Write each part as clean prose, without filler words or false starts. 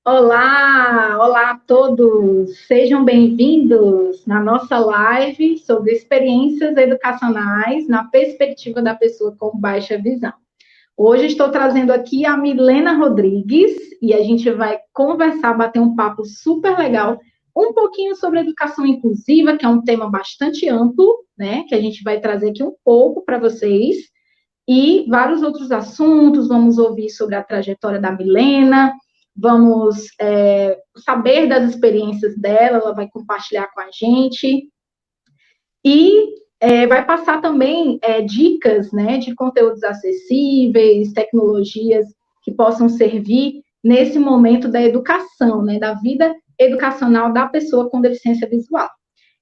Olá, olá a todos, sejam bem-vindos na nossa live sobre experiências educacionais na perspectiva da pessoa com baixa visão. Hoje estou trazendo aqui a Milena Rodrigues e a gente vai conversar, bater um papo super legal, um pouquinho sobre educação inclusiva, que é um tema bastante amplo, né? Que a gente vai trazer aqui um pouco para vocês, e vários outros assuntos. Vamos ouvir sobre a trajetória da Milena. Vamos saber das experiências dela, ela vai compartilhar com a gente. E vai passar também dicas, né, de conteúdos acessíveis, tecnologias que possam servir nesse momento da educação, né, da vida educacional da pessoa com deficiência visual.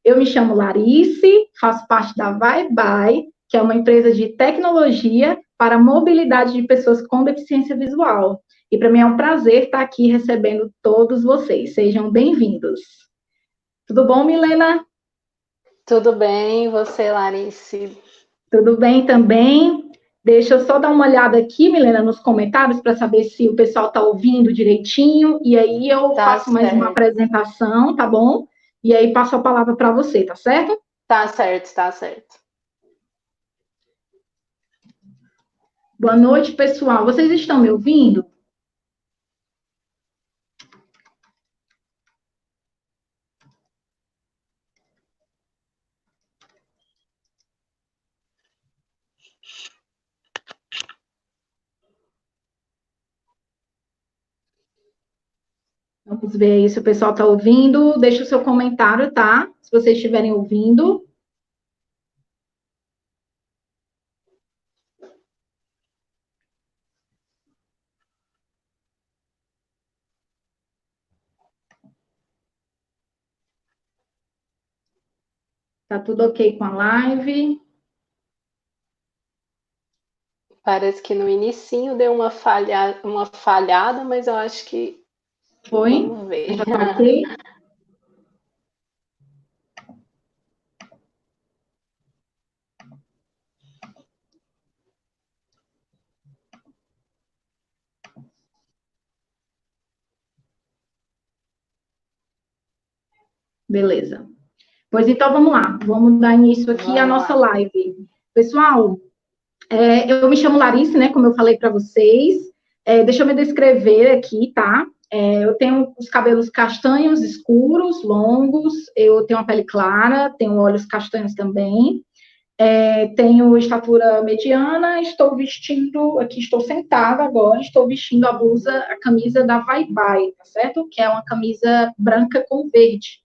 Eu me chamo Larice, faço parte da Vai By, que é uma empresa de tecnologia para a mobilidade de pessoas com deficiência visual. E para mim é um prazer estar aqui recebendo todos vocês. Sejam bem-vindos. Tudo bom, Milena? Tudo bem, você, Larice? Tudo bem também. Deixa eu só dar uma olhada aqui, Milena, nos comentários para saber se o pessoal está ouvindo direitinho. E aí eu faço mais uma apresentação, tá bom? E aí passo a palavra para você, tá certo? Tá certo, tá certo. Boa noite, pessoal. Vocês estão me ouvindo? Vamos ver aí se o pessoal está ouvindo. Deixa o seu comentário, tá? Se vocês estiverem ouvindo. Tá tudo ok com a live? Parece que no inicinho deu uma falhada, mas eu acho que... Foi? Vamos ver. Já tá ok? Beleza. Pois então, vamos lá. Vamos dar início aqui à nossa live. Pessoal, eu me chamo Larice, né? Como eu falei para vocês. Deixa eu me descrever aqui, tá? Eu tenho os cabelos castanhos escuros, longos. Eu tenho uma pele clara, tenho olhos castanhos também. Tenho estatura mediana. Estou vestindo, aqui estou sentada agora, estou vestindo a camisa da Vai Vai, tá certo? Que é uma camisa branca com verde,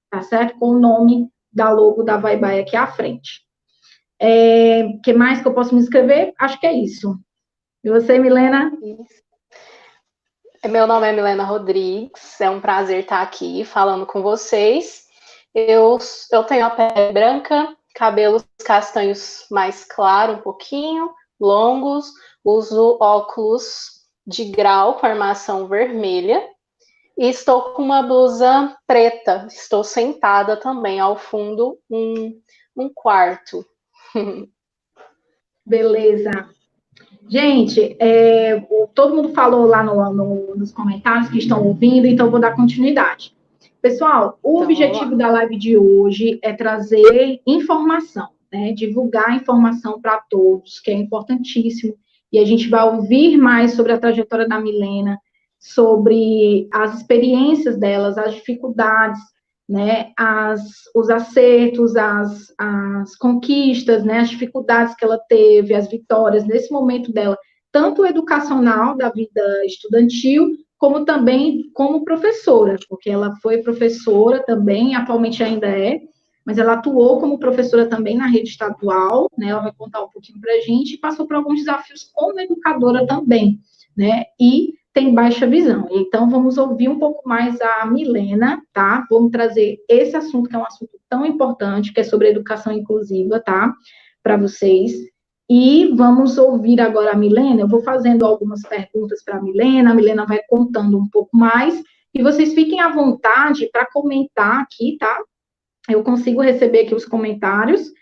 tá certo? Com o nome da logo da Vai Vai aqui à frente. Que mais que eu posso me inscrever? Acho que é isso. E você, Milena? Meu nome é Milena Rodrigues, é um prazer estar aqui falando com vocês. Eu tenho a pele branca, cabelos castanhos mais claro um pouquinho, longos, uso óculos de grau com armação vermelha e estou com uma blusa preta. Estou sentada também ao fundo, um quarto. Beleza. Gente, todo mundo falou lá nos comentários que estão ouvindo, então eu vou dar continuidade. Pessoal, o objetivo da live de hoje é trazer informação, né? Divulgar informação para todos, que é importantíssimo. E a gente vai ouvir mais sobre a trajetória da Milena, sobre as experiências delas, as dificuldades, né, os acertos, as conquistas, né, as dificuldades que ela teve, as vitórias nesse momento dela, tanto educacional, da vida estudantil, como também como professora, porque ela foi professora também, atualmente ainda é, mas ela atuou como professora também na rede estadual, né, ela vai contar um pouquinho para a gente, e passou por alguns desafios como educadora também, né, e tem baixa visão. Então, vamos ouvir um pouco mais a Milena, tá? Vamos trazer esse assunto, que é um assunto tão importante, que é sobre educação inclusiva, tá? Para vocês. E vamos ouvir agora a Milena. Eu vou fazendo algumas perguntas para a Milena vai contando um pouco mais, e vocês fiquem à vontade para comentar aqui, tá? Eu consigo receber aqui os comentários,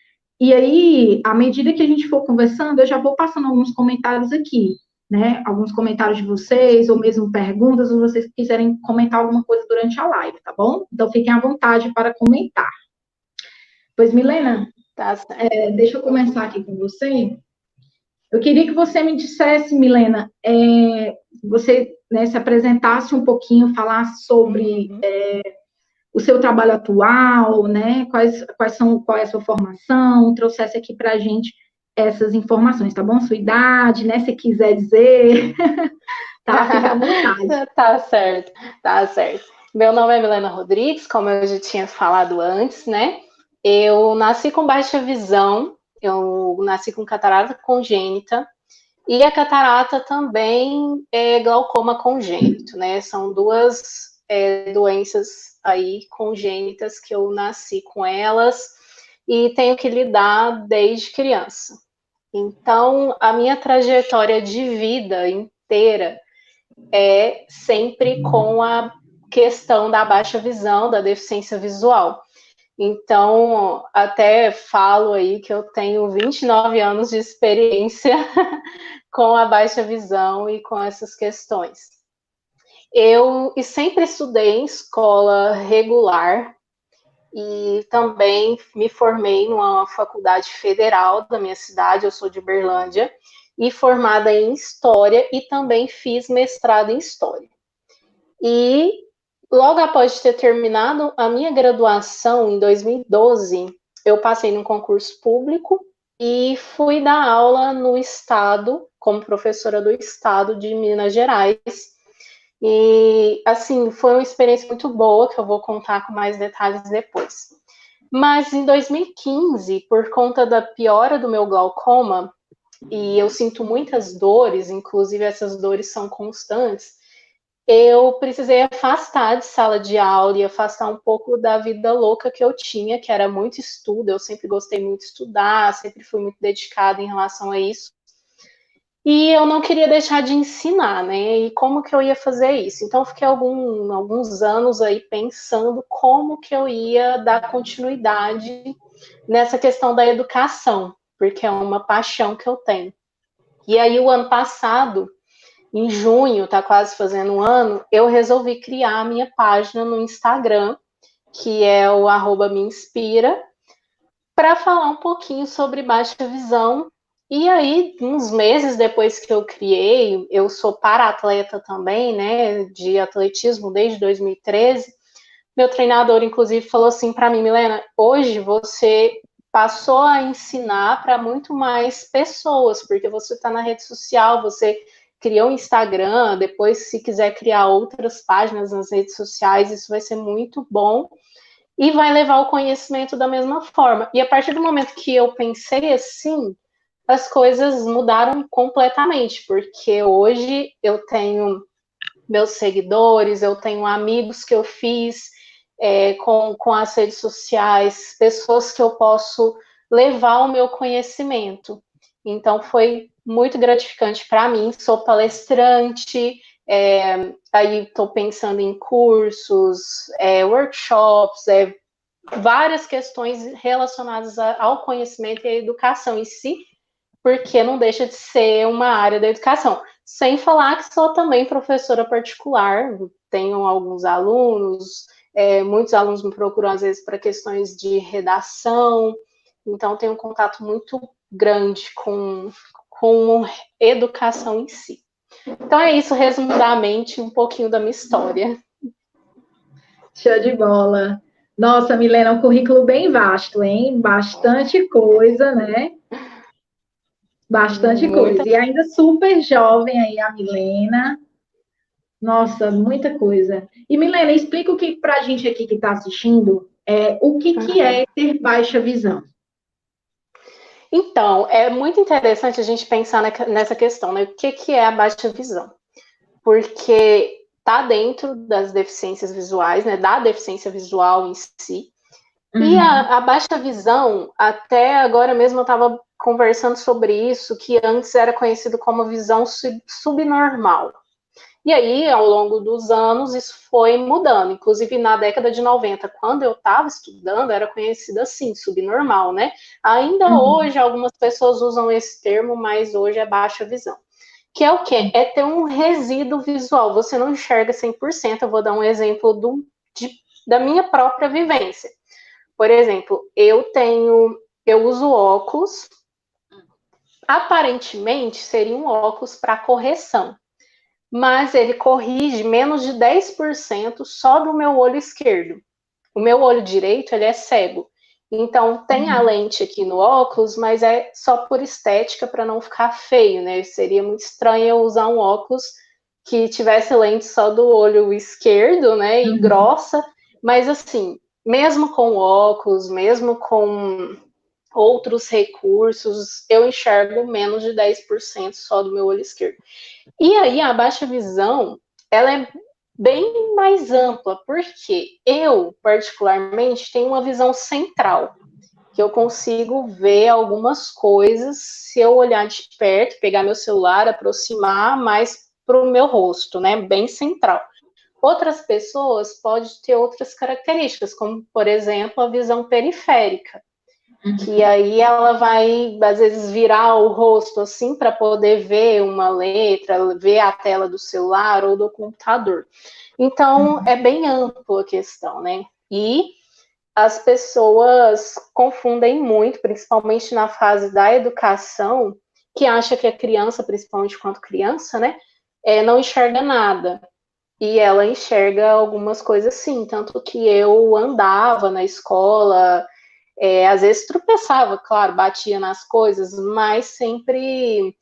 e aí, à medida que a gente for conversando, eu já vou passando alguns comentários aqui. né, alguns comentários de vocês, ou mesmo perguntas, ou vocês quiserem comentar alguma coisa durante a live, tá bom? Então, fiquem à vontade para comentar. Pois, Milena, Tá certo. deixa eu começar aqui com você. Eu queria que você me dissesse, Milena, você, né, se apresentasse um pouquinho, falasse sobre o seu trabalho atual, né? Qual é a sua formação, trouxesse aqui para a gente essas informações, tá bom? Sua idade, né? Se quiser dizer, tá? Fica à vontade. Tá certo, tá certo. Meu nome é Milena Rodrigues, como eu já tinha falado antes, né? Eu nasci com baixa visão, eu nasci com catarata congênita, e a catarata também é glaucoma congênito, né? São duas doenças aí congênitas que eu nasci com elas e tenho que lidar desde criança. Então, a minha trajetória de vida inteira é sempre com a questão da baixa visão, da deficiência visual. Então, até falo aí que eu tenho 29 anos de experiência com a baixa visão e com essas questões. Eu sempre estudei em escola regular e também me formei numa faculdade federal da minha cidade, eu sou de Uberlândia, e formada em História e também fiz mestrado em História. E logo após ter terminado a minha graduação, em 2012, eu passei num concurso público e fui dar aula no estado, como professora do estado de Minas Gerais. E, assim, foi uma experiência muito boa, que eu vou contar com mais detalhes depois. Mas em 2015, por conta da piora do meu glaucoma, e eu sinto muitas dores, inclusive essas dores são constantes, eu precisei afastar de sala de aula e afastar um pouco da vida louca que eu tinha, que era muito estudo, eu sempre gostei muito de estudar, sempre fui muito dedicada em relação a isso. E eu não queria deixar de ensinar, né? E como que eu ia fazer isso? Então, eu fiquei alguns anos aí pensando como que eu ia dar continuidade nessa questão da educação, porque é uma paixão que eu tenho. E aí, o ano passado, em junho, tá quase fazendo um ano, eu resolvi criar a minha página no Instagram, que é o @meinspira, para falar um pouquinho sobre baixa visão. E aí, uns meses depois que eu criei, eu sou para-atleta também, né, de atletismo desde 2013. Meu treinador, inclusive, falou assim para mim: Milena, hoje você passou a ensinar para muito mais pessoas, porque você está na rede social, você criou um Instagram, depois, se quiser criar outras páginas nas redes sociais, isso vai ser muito bom e vai levar o conhecimento da mesma forma. E a partir do momento que eu pensei assim, as coisas mudaram completamente, porque hoje eu tenho meus seguidores, eu tenho amigos que eu fiz com as redes sociais, pessoas que eu posso levar o meu conhecimento. Então, foi muito gratificante para mim. Sou palestrante, aí estou pensando em cursos, workshops, várias questões relacionadas ao conhecimento e à educação em si, porque não deixa de ser uma área da educação. Sem falar que sou também professora particular, tenho alguns alunos, muitos alunos me procuram às vezes para questões de redação, então tenho um contato muito grande com educação em si. Então é isso, resumidamente, um pouquinho da minha história. Show de bola. Nossa, Milena, um currículo bem vasto, hein? Bastante coisa, né? Bastante Muita. coisa. E ainda super jovem aí, a Milena. Nossa, muita coisa. E Milena, explica o que para a gente aqui que está assistindo, o que é ter baixa visão? Então, é muito interessante a gente pensar nessa questão, né? O que é a baixa visão? Porque está dentro das deficiências visuais, né? Da deficiência visual em si. E a baixa visão, até agora mesmo eu estava conversando sobre isso, que antes era conhecido como visão subnormal. E aí, ao longo dos anos, isso foi mudando. Inclusive, na década de 90, quando eu estava estudando, era conhecida assim, subnormal, né? Ainda hoje, algumas pessoas usam esse termo, mas hoje é baixa visão. que é o quê? É ter um resíduo visual. Você não enxerga 100%. Eu vou dar um exemplo da minha própria vivência. Por exemplo, eu uso óculos, aparentemente seria um óculos para correção, mas ele corrige menos de 10% só do meu olho esquerdo. O meu olho direito, ele é cego. Então, tem a lente aqui no óculos, mas é só por estética para não ficar feio, né? Seria muito estranho eu usar um óculos que tivesse lente só do olho esquerdo, né? E grossa, mas assim, mesmo com óculos, mesmo com outros recursos, eu enxergo menos de 10% só do meu olho esquerdo. E aí, a baixa visão, ela é bem mais ampla, porque eu, particularmente, tenho uma visão central, que eu consigo ver algumas coisas se eu olhar de perto, pegar meu celular, aproximar mais para o meu rosto, né, bem central. Outras pessoas podem ter outras características, como, por exemplo, a visão periférica, que aí ela vai, às vezes, virar o rosto assim para poder ver uma letra, ver a tela do celular ou do computador. Então, é bem ampla a questão, né? E as pessoas confundem muito, principalmente na fase da educação, que acha que a criança, principalmente quando criança, né, não enxerga nada. E ela enxerga algumas coisas sim, tanto que eu andava na escola, às vezes tropeçava, claro, batia nas coisas, mas sempre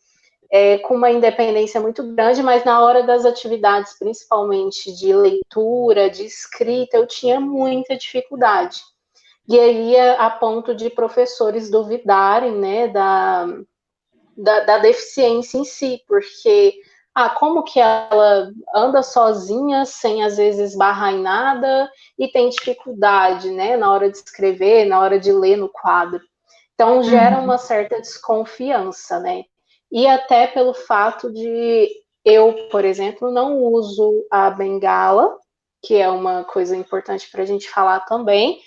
com uma independência muito grande, mas na hora das atividades, principalmente de leitura, de escrita, eu tinha muita dificuldade. E aí, a ponto de professores duvidarem, né, da deficiência em si, porque, como que ela anda sozinha, sem às vezes barrar em nada, e tem dificuldade, né, na hora de escrever, na hora de ler no quadro. Então, gera uma certa desconfiança, né? E até pelo fato de eu, por exemplo, não uso a bengala, que é uma coisa importante para a gente falar também,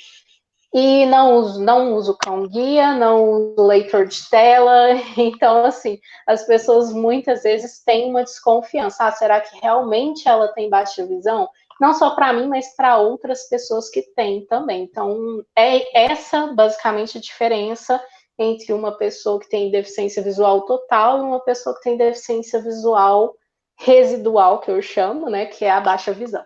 e não uso cão-guia, não uso leitor de tela. Então, assim, as pessoas muitas vezes têm uma desconfiança. Será que realmente ela tem baixa visão? Não só para mim, mas para outras pessoas que têm também. Então, é essa basicamente a diferença entre uma pessoa que tem deficiência visual total e uma pessoa que tem deficiência visual residual, que eu chamo, né, que é a baixa visão.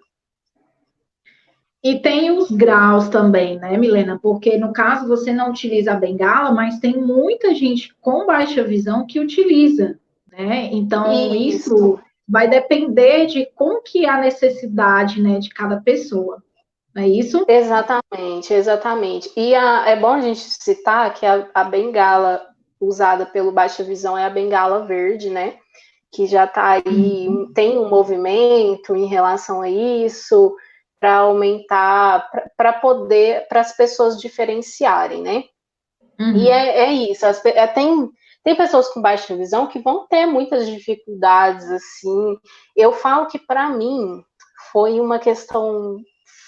E tem os graus também, né, Milena? Porque no caso você não utiliza a bengala, mas tem muita gente com baixa visão que utiliza, né? Então isso vai depender de como que é a necessidade, né, de cada pessoa. Não é isso? Exatamente, exatamente. E é bom a gente citar que a bengala usada pelo baixa visão é a bengala verde, né? Que já está aí, tem um movimento em relação a isso, para aumentar, para as pessoas diferenciarem, né? E é isso. Tem pessoas com baixa visão que vão ter muitas dificuldades, assim. Eu falo que, para mim, foi uma questão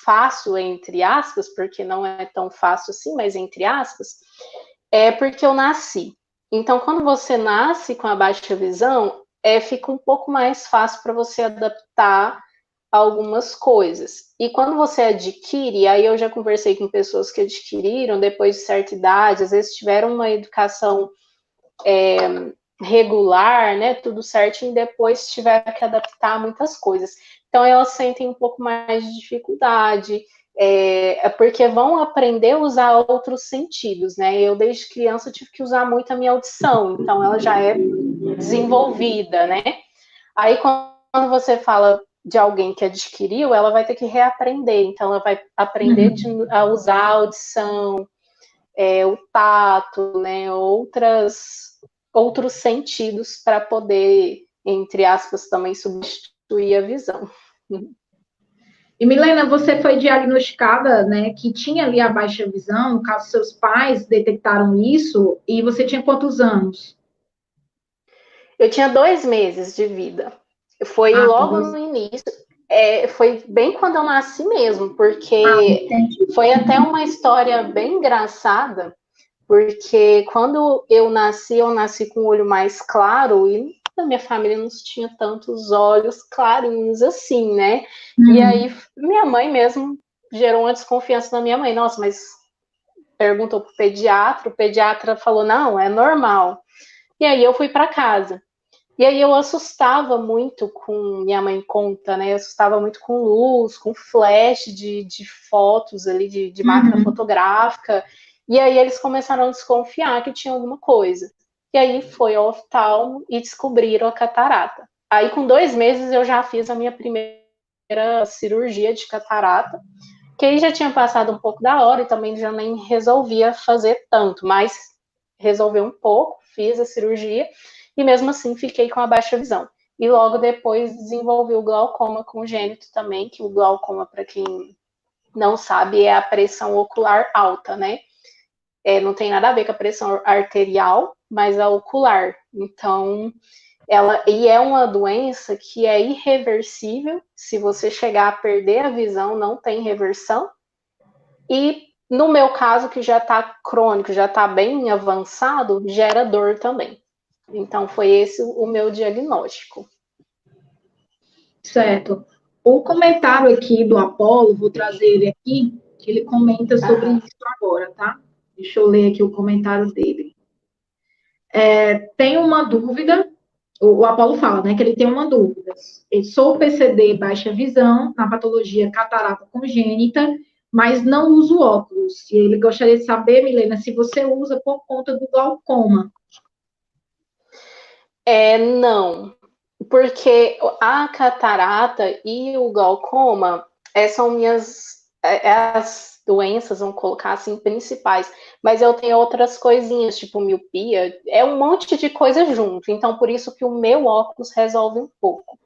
fácil, entre aspas, porque não é tão fácil assim, mas entre aspas, é porque eu nasci. Então, quando você nasce com a baixa visão, fica um pouco mais fácil para você adaptar algumas coisas. E quando você adquire, aí eu já conversei com pessoas que adquiriram depois de certa idade, às vezes tiveram uma educação regular, né, tudo certinho, e depois tiveram que adaptar muitas coisas. Então elas sentem um pouco mais de dificuldade, porque vão aprender a usar outros sentidos, né? Eu desde criança tive que usar muito a minha audição, então ela já é desenvolvida, né? Aí quando você fala de alguém que adquiriu, ela vai ter que reaprender, então ela vai aprender a usar a audição, o tato, né? Outros sentidos para poder, entre aspas, também substituir a visão. E Milena, você foi diagnosticada, né, que tinha ali a baixa visão, no caso, seus pais detectaram isso, e você tinha quantos anos? Eu tinha 2 meses de vida. Foi logo no início, foi bem quando eu nasci mesmo, porque foi até uma história bem engraçada, porque quando eu nasci com o olho mais claro, e da minha família não tinha tantos olhos clarinhos assim, né? Uhum. E aí, minha mãe mesmo gerou uma desconfiança na minha mãe. Nossa, mas perguntou pro pediatra, o pediatra falou, não, é normal. E aí eu fui para casa. E aí eu assustava muito com, minha mãe conta, né? Eu assustava muito com luz, com flash de fotos ali, de máquina fotográfica. E aí eles começaram a desconfiar que tinha alguma coisa. E aí foi ao oftalmo e descobriram a catarata. Aí com 2 meses eu já fiz a minha primeira cirurgia de catarata, que aí já tinha passado um pouco da hora e também já nem resolvia fazer tanto, mas resolveu um pouco, fiz a cirurgia e mesmo assim fiquei com a baixa visão. E logo depois desenvolvi o glaucoma congênito também, que o glaucoma, para quem não sabe, é a pressão ocular alta, né? Não tem nada a ver com a pressão arterial, mas a ocular. Então, e é uma doença que é irreversível. Se você chegar a perder a visão, não tem reversão. E no meu caso, que já está crônico, já está bem avançado, gera dor também. Então, foi esse o meu diagnóstico. Certo. O comentário aqui do Apolo, vou trazer ele aqui, que ele comenta sobre isso agora, tá? Deixa eu ler aqui o comentário dele. Tem uma dúvida, o Apolo fala, né, que ele tem uma dúvida. Eu sou PCD baixa visão, na patologia catarata congênita, mas não uso óculos. E ele gostaria de saber, Milena, se você usa por conta do glaucoma. Não, porque a catarata e o glaucoma são as doenças, vamos colocar assim, principais. Mas eu tenho outras coisinhas, tipo miopia, é um monte de coisa junto. Então, por isso que o meu óculos resolve um pouco.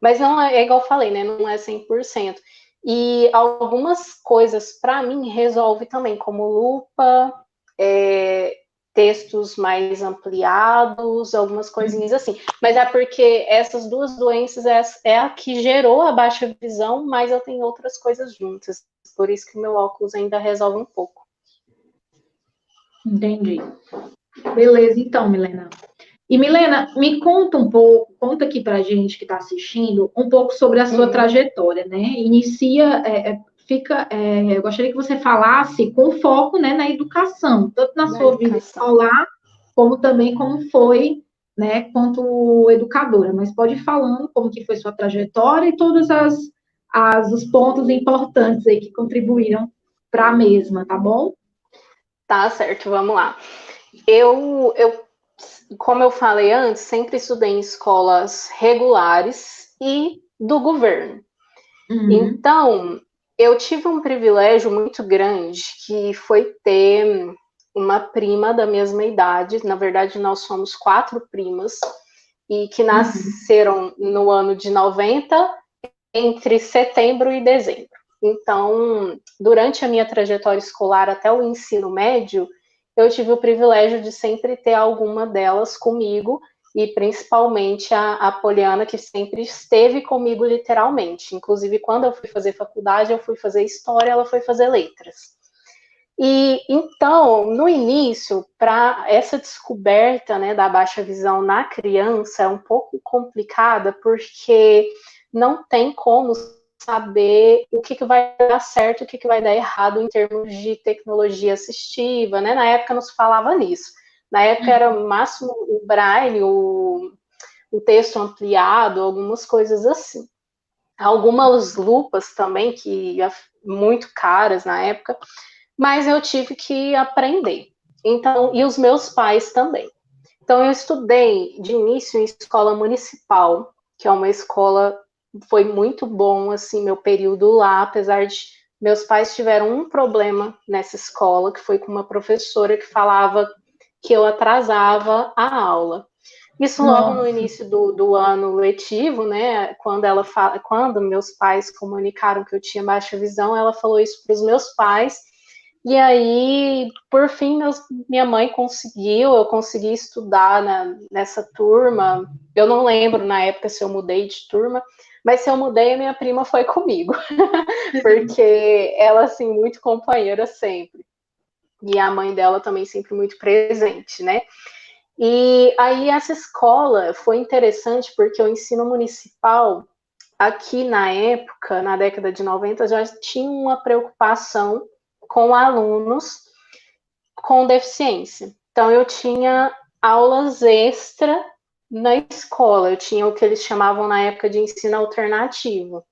Mas não é igual eu falei, né? Não é 100%. E algumas coisas, para mim, resolve também, como lupa, textos mais ampliados, algumas coisinhas assim. Mas é porque essas duas doenças é a que gerou a baixa visão, mas eu tenho outras coisas juntas. Por isso que o meu óculos ainda resolve um pouco. Entendi. Beleza, então, Milena. E, Milena, me conta um pouco, conta aqui pra gente que está assistindo, um pouco sobre a sua trajetória, né? Eu gostaria que você falasse com foco, né, na educação, tanto na sua vida escolar, como também como foi, né, quanto educadora. Mas pode ir falando como que foi sua trajetória e todos os pontos importantes aí que contribuíram para a mesma, tá bom? Tá certo, vamos lá. Como eu falei antes, sempre estudei em escolas regulares e do governo. Então, eu tive um privilégio muito grande, que foi ter uma prima da mesma idade. Na verdade, nós somos 4 primas, e que nasceram no ano de 90, entre setembro e dezembro. Então, durante a minha trajetória escolar até o ensino médio, eu tive o privilégio de sempre ter alguma delas comigo, e principalmente a Poliana, que sempre esteve comigo literalmente. Inclusive, quando eu fui fazer faculdade, eu fui fazer história, ela foi fazer letras. E então, no início, para essa descoberta, né, da baixa visão na criança é um pouco complicada, porque não tem como saber o que vai dar certo, o que vai dar errado em termos de tecnologia assistiva, né? Na época não se falava nisso. Na época era o máximo o braille, o texto ampliado, algumas coisas assim. Algumas lupas também, que muito caras na época, mas eu tive que aprender. Então, e os meus pais também. Então, eu estudei de início em escola municipal, que é uma escola, foi muito bom, assim, meu período lá, apesar de meus pais tiveram um problema nessa escola, que foi com uma professora que falava que eu atrasava a aula. Isso logo no início do ano letivo, né? Quando meus pais comunicaram que eu tinha baixa visão, ela falou isso para os meus pais. E aí, por fim, minha mãe eu consegui estudar nessa turma. Eu não lembro na época se eu mudei de turma, mas se eu mudei, a minha prima foi comigo, porque ela, assim, muito companheira sempre. E a mãe dela também sempre muito presente, né? E aí essa escola foi interessante porque o ensino municipal, aqui na época, na década de 90, já tinha uma preocupação com alunos com deficiência. Então, eu tinha aulas extra na escola, eu tinha o que eles chamavam na época de ensino alternativo.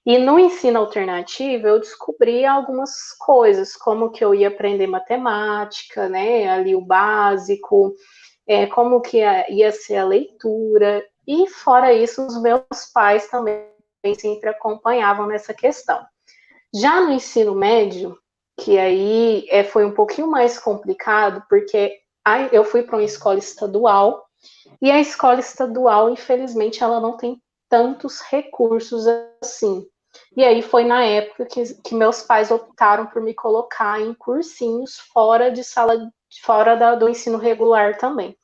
E no ensino alternativo, eu descobri algumas coisas, como que eu ia aprender matemática, né, ali o básico, como que ia ser a leitura, e fora isso, os meus pais também sempre acompanhavam nessa questão. Já no ensino médio, que aí foi um pouquinho mais complicado, porque eu fui para uma escola estadual, e a escola estadual, infelizmente, ela não tem tantos recursos assim. E aí foi na época que meus pais optaram por me colocar em cursinhos fora de sala, fora do ensino regular também.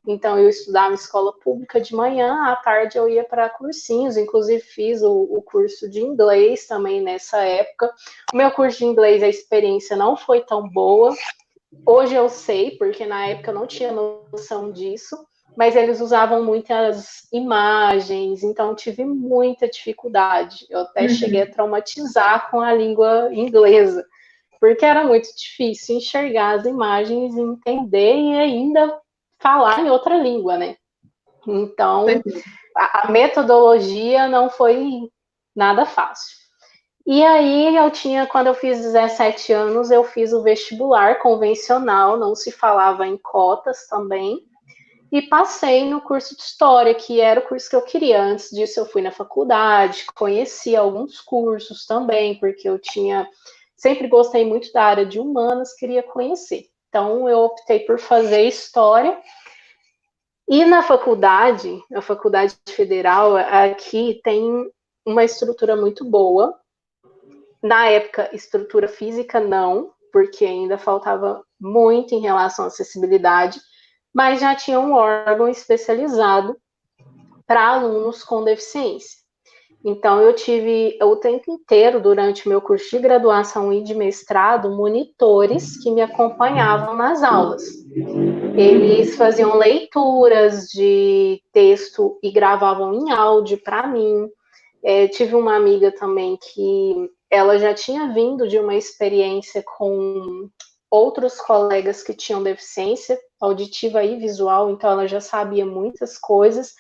Então, eu estudava em escola pública de manhã, à tarde eu ia para cursinhos, inclusive fiz o curso de inglês também nessa época. O meu curso de inglês, a experiência não foi tão boa. Hoje eu sei, porque na época eu não tinha noção disso, mas eles usavam muitas imagens, então tive muita dificuldade. Eu até cheguei a traumatizar com a língua inglesa, porque era muito difícil enxergar as imagens, entender e ainda falar em outra língua, né? Então, a metodologia não foi nada fácil. E aí, quando eu fiz 17 anos, eu fiz o vestibular convencional, não se falava em cotas também, e passei no curso de História, que era o curso que eu queria. Antes disso, eu fui na faculdade, conheci alguns cursos também, porque eu sempre gostei muito da área de humanas, queria conhecer. Então, eu optei por fazer História. E na faculdade, a Faculdade Federal, aqui tem uma estrutura muito boa. Na época, estrutura física não, porque ainda faltava muito em relação à acessibilidade, mas já tinha um órgão especializado para alunos com deficiência. Então, eu tive o tempo inteiro, durante o meu curso de graduação e de mestrado, monitores que me acompanhavam nas aulas. Eles faziam leituras de texto e gravavam em áudio para mim. Tive uma amiga também que ela já tinha vindo de uma experiência com outros colegas que tinham deficiência auditiva e visual, então ela já sabia muitas coisas.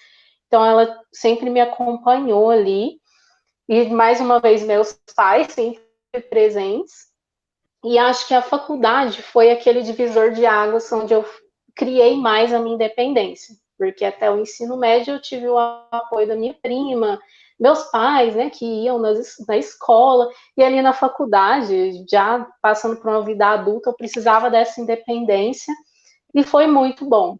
Então ela sempre me acompanhou ali. E mais uma vez meus pais sempre presentes. E acho que a faculdade foi aquele divisor de águas onde eu criei mais a minha independência, porque até o ensino médio eu tive o apoio da minha prima, meus pais, né, que iam na escola, e ali na faculdade, já passando por uma vida adulta, eu precisava dessa independência, e foi muito bom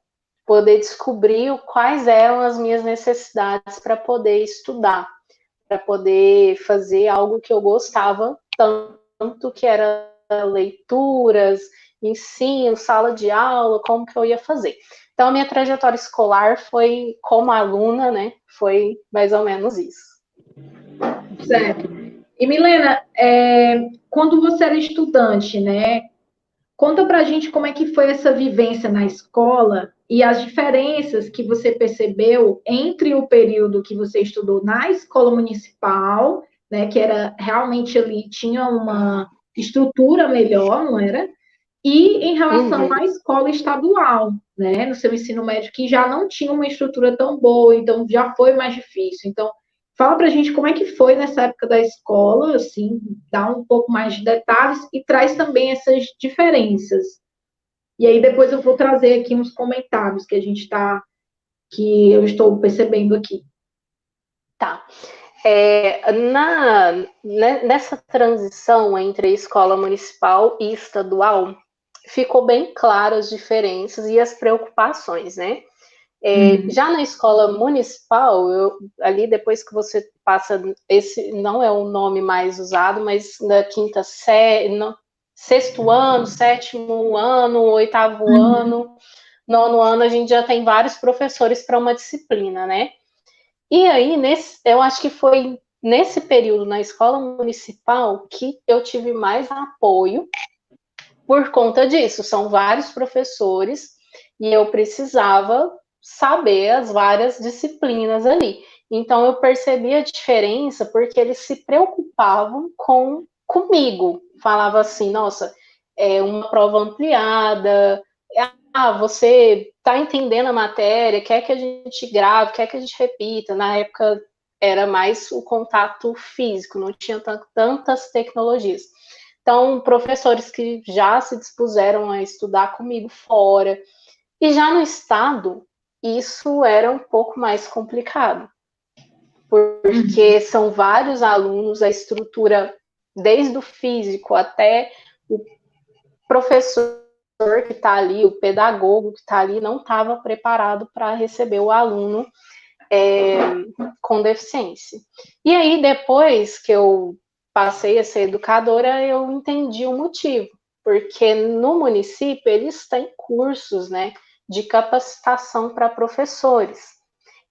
poder descobrir quais eram as minhas necessidades para poder estudar, para poder fazer algo que eu gostava tanto, que era leituras, ensino, sala de aula, como que eu ia fazer. Então, a minha trajetória escolar foi, como aluna, né, foi mais ou menos isso. Certo. E, Milena, quando você era estudante, né, conta pra gente como é que foi essa vivência na escola e as diferenças que você percebeu entre o período que você estudou na escola municipal, né, que era realmente ali, tinha uma estrutura melhor, não era? E em relação à escola estadual, né, no seu ensino médio, que já não tinha uma estrutura tão boa, então já foi mais difícil. Então, fala pra gente como é que foi nessa época da escola, assim, dá um pouco mais de detalhes e traz também essas diferenças. E aí depois eu vou trazer aqui uns comentários que eu estou percebendo aqui. Tá. Nessa transição entre a escola municipal e estadual, ficou bem claras as diferenças e as preocupações, né? Já na escola municipal, ali depois que você passa, esse não é o nome mais usado, mas na quinta série, sexto ano, sétimo ano, oitavo ano, nono ano, a gente já tem vários professores para uma disciplina, né? E aí, eu acho que foi nesse período na escola municipal que eu tive mais apoio por conta disso. São vários professores e eu precisava saber as várias disciplinas ali. Então eu percebi a diferença porque eles se preocupavam comigo. Falava assim, nossa, é uma prova ampliada, você está entendendo a matéria, quer que a gente grave, quer que a gente repita. Na época era mais o contato físico, não tinha tantas tecnologias. Então, professores que já se dispuseram a estudar comigo fora. E já no estado, isso era um pouco mais complicado, porque são vários alunos, a estrutura, desde o físico até o professor que está ali, o pedagogo que está ali, não estava preparado para receber o aluno com deficiência. E aí, depois que eu passei a ser educadora, eu entendi o motivo, porque no município eles têm cursos, né, de capacitação para professores.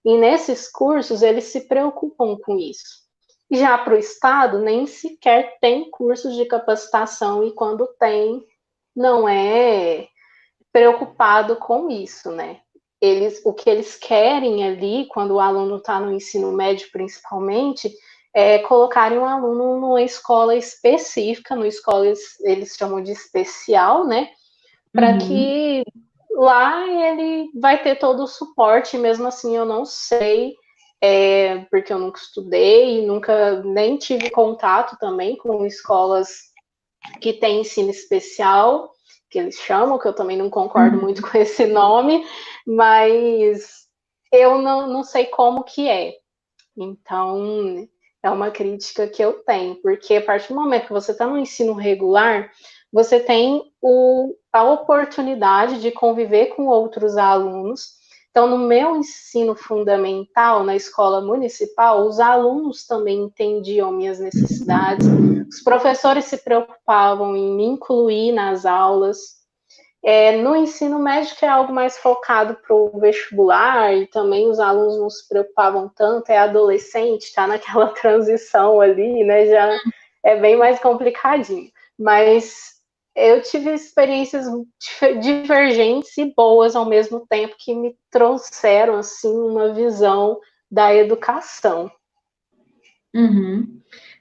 E nesses cursos eles se preocupam com isso. Já para o Estado, nem sequer tem cursos de capacitação, e quando tem, não é preocupado com isso, né? O que eles querem ali, quando o aluno está no ensino médio principalmente, é colocarem um aluno numa escola específica, numa escola eles chamam de especial, né? Para que lá ele vai ter todo o suporte. Mesmo assim, eu não sei, porque eu nunca estudei, nunca nem tive contato também com escolas que têm ensino especial, que eles chamam, que eu também não concordo muito com esse nome, mas eu não sei como que é. Então, é uma crítica que eu tenho, porque a partir do momento que você está no ensino regular, você tem a oportunidade de conviver com outros alunos. Então, no meu ensino fundamental, na escola municipal, os alunos também entendiam minhas necessidades, os professores se preocupavam em me incluir nas aulas. No ensino médio, que é algo mais focado para o vestibular, e também os alunos não se preocupavam tanto, é adolescente, está naquela transição ali, né? Já é bem mais complicadinho. Mas eu tive experiências divergentes e boas ao mesmo tempo, que me trouxeram assim uma visão da educação.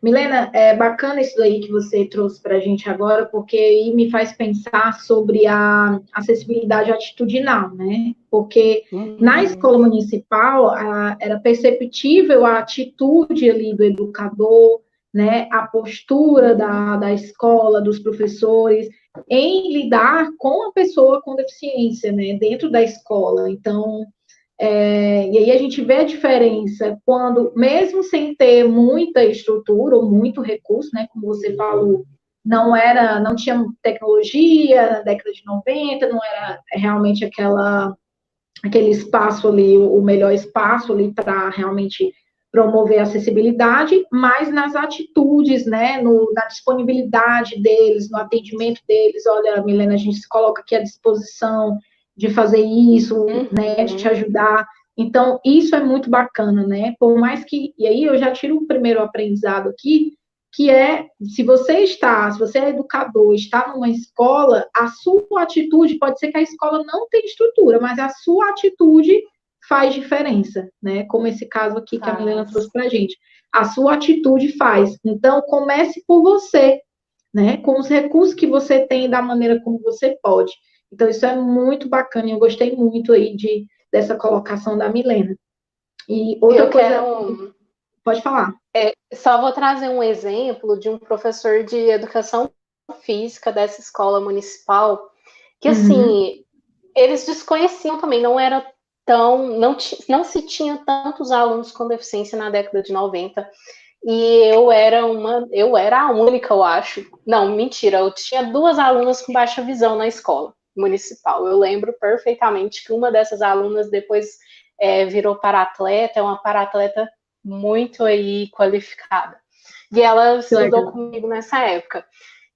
Milena, é bacana isso daí que você trouxe para a gente agora, porque aí me faz pensar sobre a acessibilidade atitudinal, né? Porque na escola municipal era perceptível a atitude ali do educador, né? A postura da escola, dos professores, em lidar com a pessoa com deficiência, né? Dentro da escola. Então, e aí a gente vê a diferença quando, mesmo sem ter muita estrutura ou muito recurso, né, como você falou, não tinha tecnologia na década de 90, não era realmente aquele espaço ali, o melhor espaço ali para realmente promover a acessibilidade, mas nas atitudes, né, na disponibilidade deles, no atendimento deles. Olha, Milena, a gente se coloca aqui à disposição de fazer isso, né, de te ajudar. Então, isso é muito bacana, né? Por mais que, e aí eu já tiro um primeiro aprendizado aqui, que é, se você é educador, está numa escola, a sua atitude, pode ser que a escola não tenha estrutura, mas a sua atitude faz diferença, né? Como esse caso aqui que a Milena trouxe para a gente. A sua atitude faz. Então, comece por você, né? Com os recursos que você tem, da maneira como você pode. Então, isso é muito bacana, eu gostei muito aí dessa colocação da Milena. E outra coisa... Pode falar. Só vou trazer um exemplo de um professor de educação física dessa escola municipal, que, assim, eles desconheciam também, não era tão... Não se tinha tantos alunos com deficiência na década de 90, e eu era a única, eu acho. Não, mentira, eu tinha 2 alunas com baixa visão na escola municipal. Eu lembro perfeitamente que uma dessas alunas depois virou paratleta, é uma paratleta muito aí qualificada. E ela estudou comigo nessa época.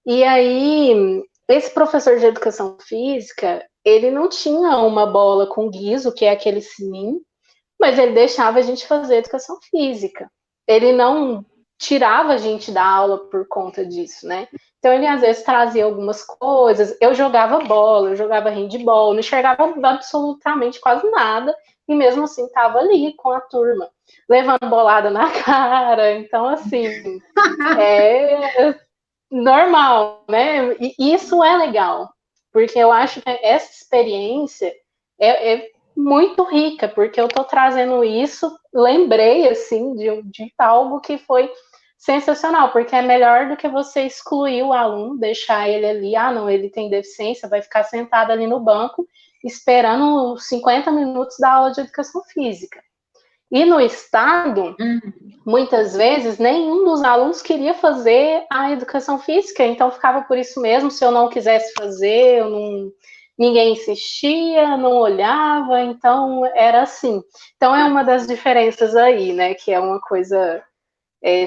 E aí, esse professor de educação física, ele não tinha uma bola com guiso, que é aquele sininho, mas ele deixava a gente fazer educação física. Ele não tirava a gente da aula por conta disso, né? Então, ele às vezes trazia algumas coisas. Eu jogava bola, eu jogava handball, não enxergava absolutamente quase nada, e mesmo assim estava ali com a turma, levando bolada na cara. Então, assim, é normal, né? E isso é legal, porque eu acho que essa experiência é muito rica, porque eu estou trazendo isso, lembrei, assim, de algo que foi sensacional, porque é melhor do que você excluir o aluno, deixar ele ali, não, ele tem deficiência, vai ficar sentado ali no banco, esperando 50 minutos da aula de educação física. E no estado, muitas vezes, nenhum dos alunos queria fazer a educação física, então ficava por isso mesmo, se eu não quisesse fazer, ninguém insistia, não olhava, então era assim. Então é uma das diferenças aí, né, que é uma coisa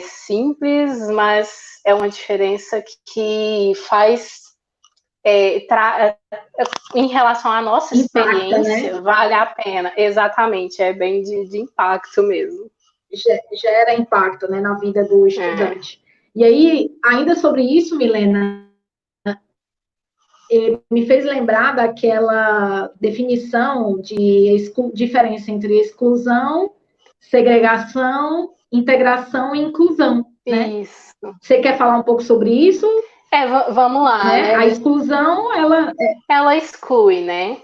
simples, mas é uma diferença que faz em relação à nossa experiência, impacta, né? Vale a pena. Exatamente, é bem de impacto mesmo. Gera impacto, né, na vida do estudante. E aí, ainda sobre isso, Milena, me fez lembrar daquela definição de diferença entre exclusão, segregação, integração e inclusão, né? Isso. Você quer falar um pouco sobre isso? Vamos lá, né? A exclusão, ela exclui, né?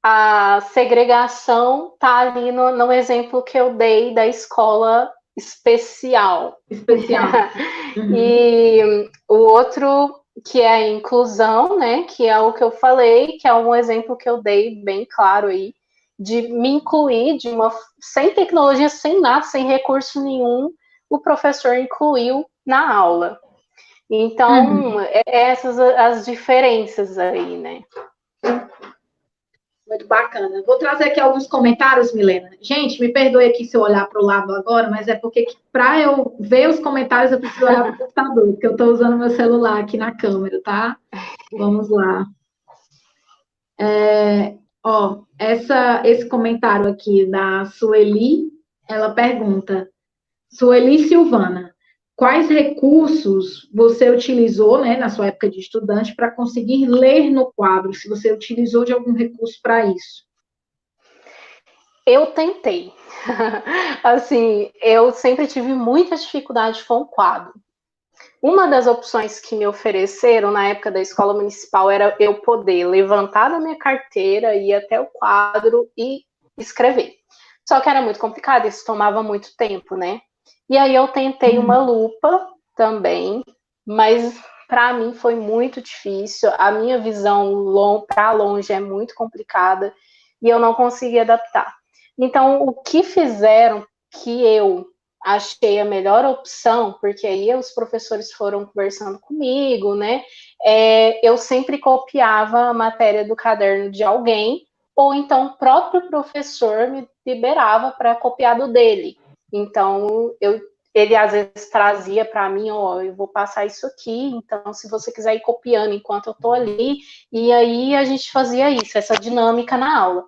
A segregação tá ali no exemplo que eu dei da escola especial. Uhum. E o outro, que é a inclusão, né? Que é o que eu falei, que é um exemplo que eu dei bem claro aí, de me incluir sem tecnologia, sem nada, sem recurso nenhum, o professor incluiu na aula. Então, essas as diferenças aí, né? Muito bacana. Vou trazer aqui alguns comentários, Milena. Gente, me perdoe aqui se eu olhar para o lado agora, mas é porque para eu ver os comentários eu preciso olhar para o computador, porque eu estou usando meu celular aqui na câmera, tá? Vamos lá. Esse comentário aqui da Sueli, ela pergunta, Sueli Silvana, quais recursos você utilizou, né, na sua época de estudante, para conseguir ler no quadro? Se você utilizou de algum recurso para isso? Eu tentei. Assim, eu sempre tive muita dificuldade com o quadro. Uma das opções que me ofereceram na época da escola municipal era eu poder levantar da minha carteira, ir até o quadro e escrever. Só que era muito complicado, isso tomava muito tempo, né? E aí eu tentei uma lupa também, mas para mim foi muito difícil. A minha visão para longe é muito complicada e eu não consegui adaptar. Então, o que fizeram que eu achei a melhor opção, porque aí os professores foram conversando comigo, né? Eu sempre copiava a matéria do caderno de alguém, ou então o próprio professor me liberava para copiar do dele. Então, ele às vezes trazia para mim, eu vou passar isso aqui, então se você quiser ir copiando enquanto eu estou ali, e aí a gente fazia isso, essa dinâmica na aula.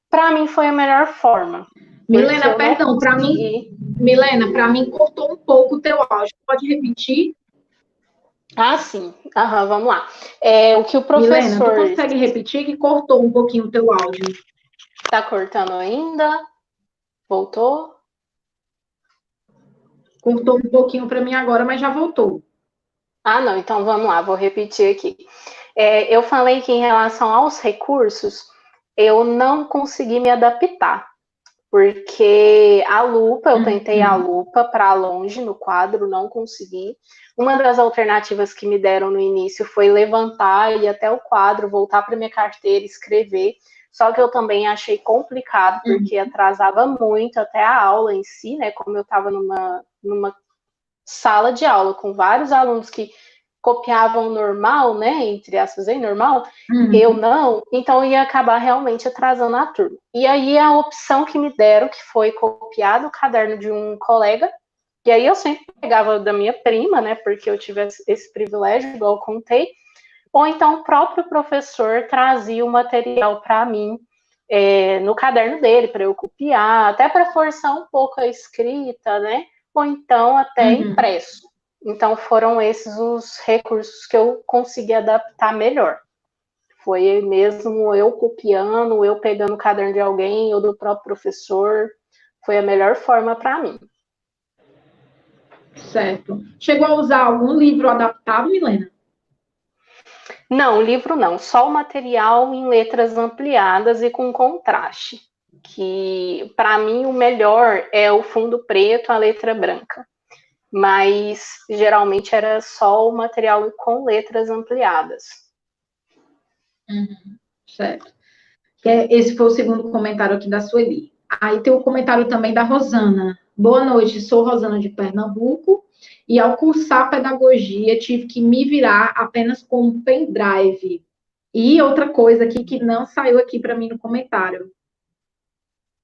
Para mim foi a melhor forma. Milena, perdão, para mim cortou um pouco o teu áudio. Pode repetir? Sim. Vamos lá. O que o professor... Milena, tu consegue repetir que cortou um pouquinho o teu áudio? Tá cortando ainda? Voltou? Cortou um pouquinho para mim agora, mas já voltou. Não, então vamos lá, vou repetir aqui. Eu falei que em relação aos recursos, eu não consegui me adaptar, porque a lupa, eu tentei a lupa para longe no quadro, não consegui. Uma das alternativas que me deram no início foi levantar, ir até o quadro, voltar para minha carteira, escrever. Só que eu também achei complicado, porque atrasava muito até a aula em si, né? Como eu estava numa sala de aula com vários alunos que copiavam normal, né, entre aspas aí, normal, eu não, então ia acabar realmente atrasando a turma. E aí a opção que me deram, que foi copiar do caderno de um colega, e aí eu sempre pegava da minha prima, né, porque eu tive esse privilégio, igual eu contei, ou então o próprio professor trazia o material para mim, no caderno dele, para eu copiar, até para forçar um pouco a escrita, né, ou então até impresso. Então, foram esses os recursos que eu consegui adaptar melhor. Foi mesmo eu copiando, eu pegando o caderno de alguém ou do próprio professor. Foi a melhor forma para mim. Certo. Chegou a usar algum livro adaptado, Milena? Não, livro não. Só o material em letras ampliadas e com contraste. Que, para mim, o melhor é o fundo preto, a letra branca. Mas, geralmente, era só o material com letras ampliadas. Certo. Esse foi o segundo comentário aqui da Sueli. Aí tem o comentário também da Rosana. Boa noite, sou Rosana de Pernambuco e ao cursar pedagogia tive que me virar apenas com um pendrive. E outra coisa aqui que não saiu aqui para mim no comentário.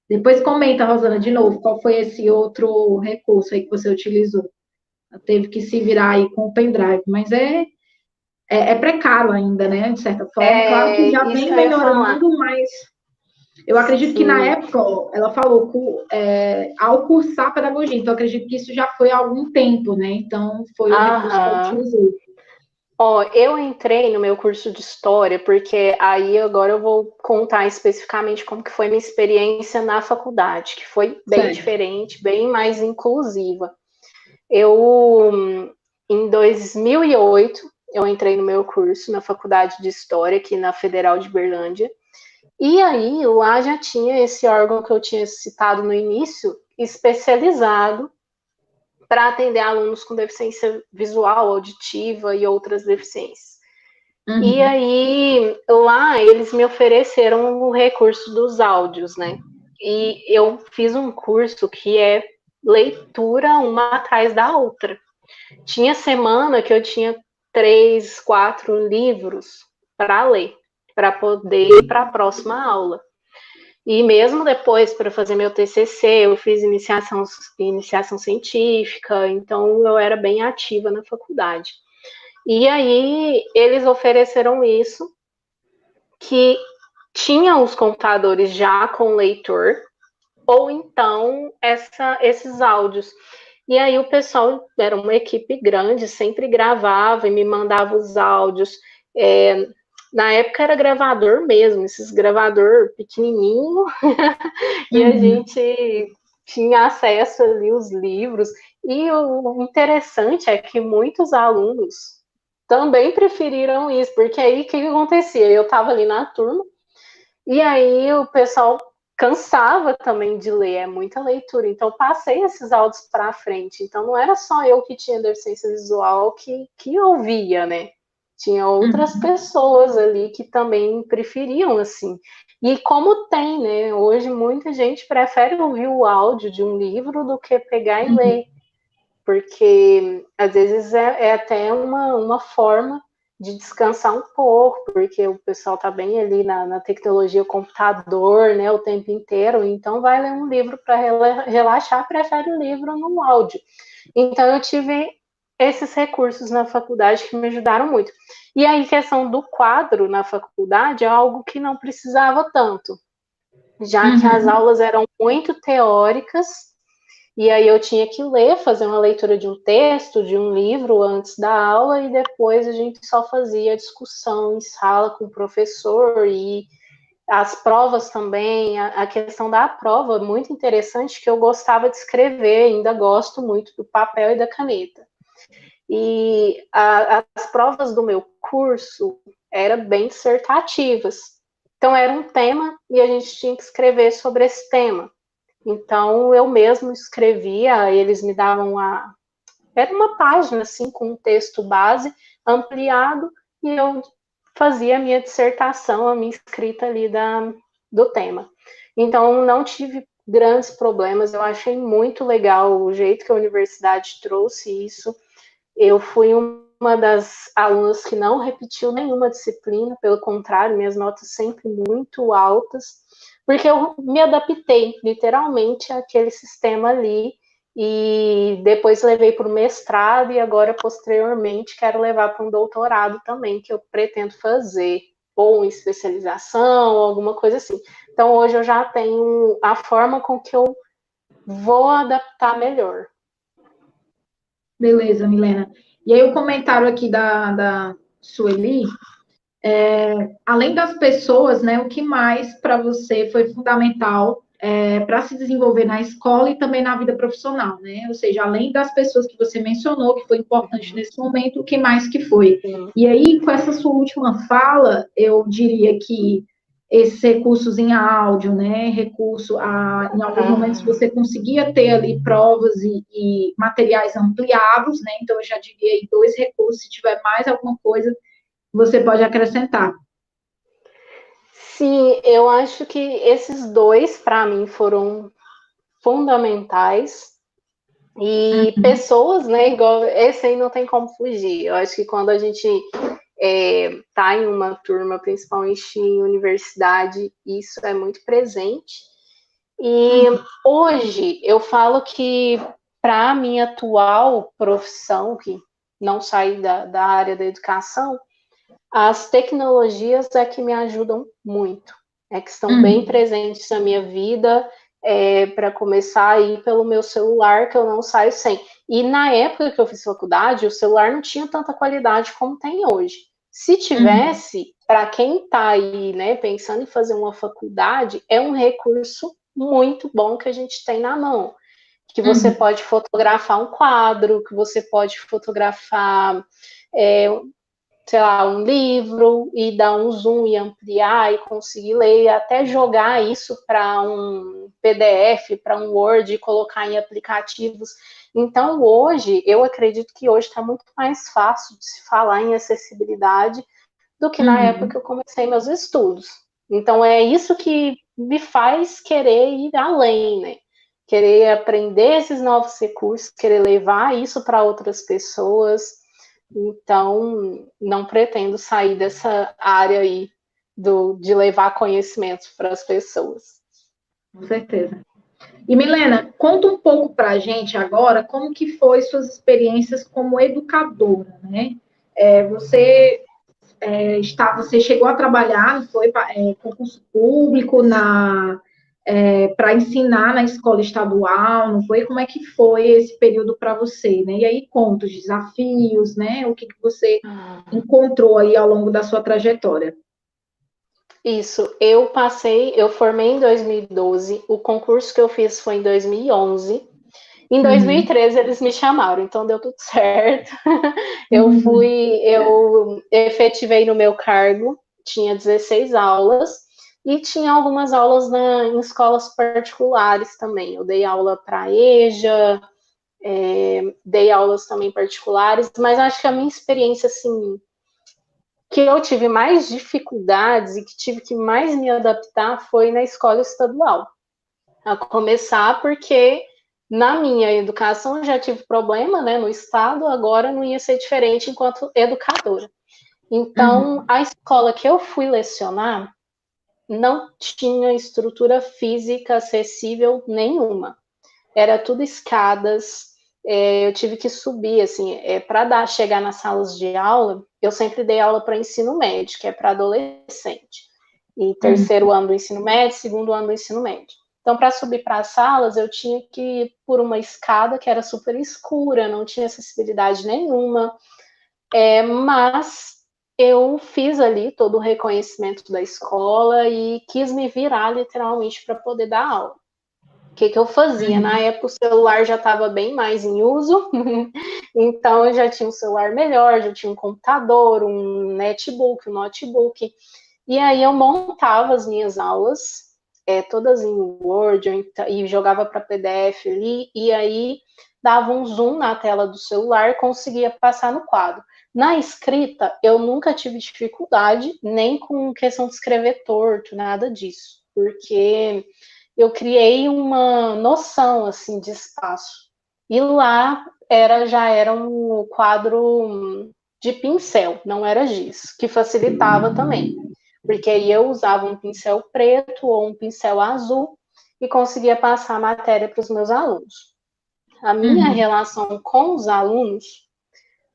Depois comenta, Rosana, de novo, qual foi esse outro recurso aí que você utilizou. Teve que se virar aí com o pendrive, mas é precário ainda, né? De certa forma. Claro que já Isso vem que eu ia falar. melhorando, mas eu acredito que na Sim. época, ó, ela falou, ao cursar pedagogia, então eu acredito que isso já foi há algum tempo, né? Então foi o recurso que ela Aham. utilizou. Ó, eu entrei no meu curso de História, porque aí agora eu vou contar especificamente como que foi minha experiência na faculdade, que foi bem Certo. diferente, bem mais inclusiva. Eu, em 2008, eu entrei no meu curso na Faculdade de História, aqui na Federal de Berlândia, e aí lá já tinha esse órgão que eu tinha citado no início, especializado para atender alunos com deficiência visual, auditiva e outras deficiências. E Uhum. aí, lá, eles me ofereceram o recurso dos áudios, né? E eu fiz um curso que é leitura uma atrás da outra. Tinha semana que eu tinha 3, 4 livros para ler, para poder ir para a próxima aula. E mesmo depois, para fazer meu TCC, eu fiz iniciação científica, então eu era bem ativa na faculdade. E aí eles ofereceram isso, que tinha os computadores já com leitor, ou então esses áudios. E aí o pessoal, era uma equipe grande, sempre gravava e me mandava os áudios. Na época era gravador mesmo, esses gravador pequenininho, e a Uhum. gente tinha acesso ali aos livros. E o interessante é que muitos alunos também preferiram isso, porque aí o que acontecia? Eu estava ali na turma, e aí o pessoal cansava também de ler, é muita leitura. Então, passei esses áudios para frente. Então, não era só eu que tinha deficiência visual que ouvia, né? Tinha outras Uhum. pessoas ali que também preferiam, assim. E como tem, né? Hoje muita gente prefere ouvir o áudio de um livro do que pegar e Uhum. ler, porque às vezes é até uma forma de descansar um pouco, porque o pessoal está bem ali na tecnologia computador, né, o tempo inteiro, então vai ler um livro para relaxar, prefere o livro no áudio. Então eu tive esses recursos na faculdade que me ajudaram muito. E aí, questão do quadro na faculdade é algo que não precisava tanto, já que as Uhum. aulas eram muito teóricas, e aí eu tinha que ler, fazer uma leitura de um texto, de um livro antes da aula, e depois a gente só fazia discussão em sala com o professor, e as provas também, a questão da prova, muito interessante, que eu gostava de escrever, ainda gosto muito do papel e da caneta. E as provas do meu curso eram bem dissertativas. Então era um tema e a gente tinha que escrever sobre esse tema. Então, eu mesmo escrevia, eles me davam era uma página, assim, com um texto base ampliado, e eu fazia a minha dissertação, a minha escrita ali do tema. Então, não tive grandes problemas, eu achei muito legal o jeito que a universidade trouxe isso. Eu fui uma das alunas que não repetiu nenhuma disciplina, pelo contrário, minhas notas sempre muito altas, porque eu me adaptei literalmente àquele sistema ali, e depois levei para o mestrado, e agora, posteriormente, quero levar para um doutorado também, que eu pretendo fazer, ou uma especialização, ou alguma coisa assim. Então, hoje eu já tenho a forma com que eu vou adaptar melhor. Beleza, Milena. E aí o comentário aqui da Sueli, além das pessoas, né, o que mais para você foi fundamental para se desenvolver na escola e também na vida profissional, né? Ou seja, além das pessoas que você mencionou, que foi importante nesse momento, o que mais que foi? Sim. E aí, com essa sua última fala, eu diria que esses recursos em áudio, né, em alguns momentos você conseguia ter ali provas e materiais ampliados, né? Então, eu já diria aí 2 recursos, se tiver mais alguma coisa, você pode acrescentar. Sim, eu acho que esses dois, para mim, foram fundamentais. E pessoas, né, igual esse aí não tem como fugir. Eu acho que quando a gente tá em uma turma, principalmente em universidade, isso é muito presente. E hoje eu falo que para a minha atual profissão, que não saí da área da educação, as tecnologias é que me ajudam muito, é que estão bem presentes na minha vida, para começar aí pelo meu celular, que eu não saio sem. E na época que eu fiz faculdade, o celular não tinha tanta qualidade como tem hoje. Se tivesse, para quem está aí, né, pensando em fazer uma faculdade, é um recurso muito bom que a gente tem na mão. Que você pode fotografar um quadro, que você pode fotografar sei lá, um livro e dar um zoom e ampliar e conseguir ler, e até jogar isso para um PDF, para um Word e colocar em aplicativos. Então, hoje, eu acredito que hoje está muito mais fácil de se falar em acessibilidade do que na época que eu comecei meus estudos. Então, é isso que me faz querer ir além, né? Querer aprender esses novos recursos, querer levar isso para outras pessoas. Então, não pretendo sair dessa área aí de levar conhecimento para as pessoas. Com certeza. E Milena, conta um pouco para a gente agora como que foi suas experiências como educadora, né? Você chegou a trabalhar, não foi, concurso público para ensinar na escola estadual, não foi? Como é que foi esse período para você, né? E aí conta os desafios, né? O que você encontrou aí ao longo da sua trajetória. Isso, eu formei em 2012, o concurso que eu fiz foi em 2011. Em 2013 eles me chamaram, então deu tudo certo. Eu efetivei no meu cargo, tinha 16 aulas e tinha algumas aulas em escolas particulares também. Eu dei aula para EJA, dei aulas também particulares, mas acho que a minha experiência, assim, que eu tive mais dificuldades e que tive que mais me adaptar foi na escola estadual. A começar porque na minha educação eu já tive problema, né, no estado, agora não ia ser diferente enquanto educadora. Então, a escola que eu fui lecionar não tinha estrutura física acessível nenhuma. Era tudo escadas, eu tive que subir, assim, para chegar nas salas de aula, eu sempre dei aula para ensino médio, que é para adolescente. E terceiro ano do ensino médio, segundo ano do ensino médio. Então, para subir para as salas, eu tinha que ir por uma escada que era super escura, não tinha acessibilidade nenhuma, mas eu fiz ali todo o reconhecimento da escola e quis me virar literalmente para poder dar aula. O que eu fazia? Na época o celular já estava bem mais em uso, então eu já tinha um celular melhor, já tinha um computador, um netbook, um notebook, e aí eu montava as minhas aulas, todas em Word, e jogava para PDF ali, e aí dava um zoom na tela do celular, conseguia passar no quadro. Na escrita, eu nunca tive dificuldade, nem com questão de escrever torto, nada disso, porque eu criei uma noção, assim, de espaço. E lá já era um quadro de pincel, não era giz, que facilitava também. Porque aí eu usava um pincel preto ou um pincel azul e conseguia passar a matéria para os meus alunos. A minha relação com os alunos,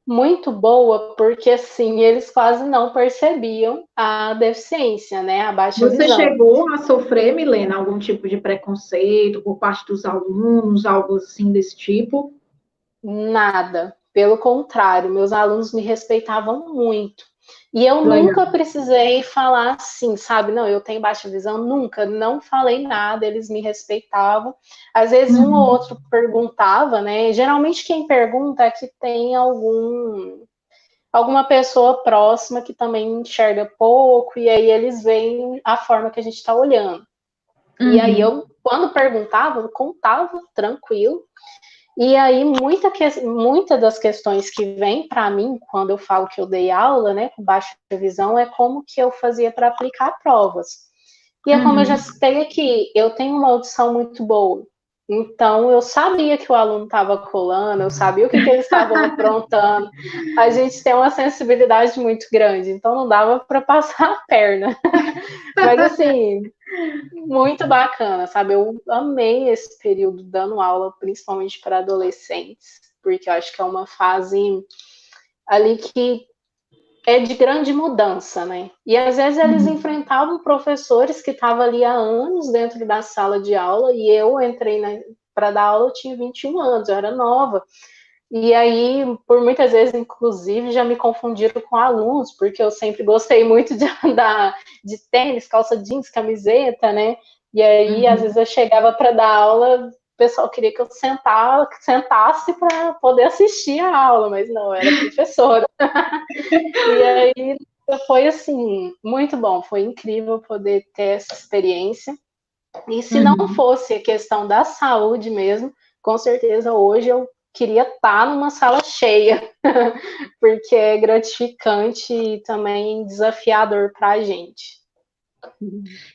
muito boa, porque assim, eles quase não percebiam a deficiência, né, a baixa Você visão. chegou a sofrer, Milena, algum tipo de preconceito por parte dos alunos, algo assim desse tipo? Nada. Pelo contrário, meus alunos me respeitavam muito. E eu Legal. nunca precisei falar assim, sabe? Não, eu tenho baixa visão, nunca, não falei nada, eles me respeitavam. Às vezes um ou outro perguntava, né? Geralmente quem pergunta é que tem alguma pessoa próxima que também enxerga pouco, e aí eles veem a forma que a gente está olhando. E aí eu, quando perguntava, eu contava tranquilo. E aí, muita das questões que vêm para mim, quando eu falo que eu dei aula, né, com baixa visão, é como que eu fazia para aplicar provas. E é como eu já citei aqui, eu tenho uma audição muito boa. Então, eu sabia que o aluno estava colando, eu sabia o que eles estavam aprontando. A gente tem uma sensibilidade muito grande, então não dava para passar a perna. Mas, assim, muito bacana, sabe? Eu amei esse período dando aula, principalmente para adolescentes, porque eu acho que é uma fase ali que é de grande mudança, né? E às vezes eles enfrentavam professores que estavam ali há anos dentro da sala de aula, e eu entrei para dar aula, eu tinha 21 anos, eu era nova. E aí, por muitas vezes, inclusive, já me confundiram com alunos, porque eu sempre gostei muito de andar de tênis, calça jeans, camiseta, né? E aí, às vezes, eu chegava para dar aula, o pessoal queria que eu sentasse para poder assistir a aula, mas não, eu era professora. E aí, foi assim, muito bom, foi incrível poder ter essa experiência. E se não fosse a questão da saúde mesmo, com certeza hoje eu queria estar numa sala cheia, porque é gratificante e também desafiador para a gente.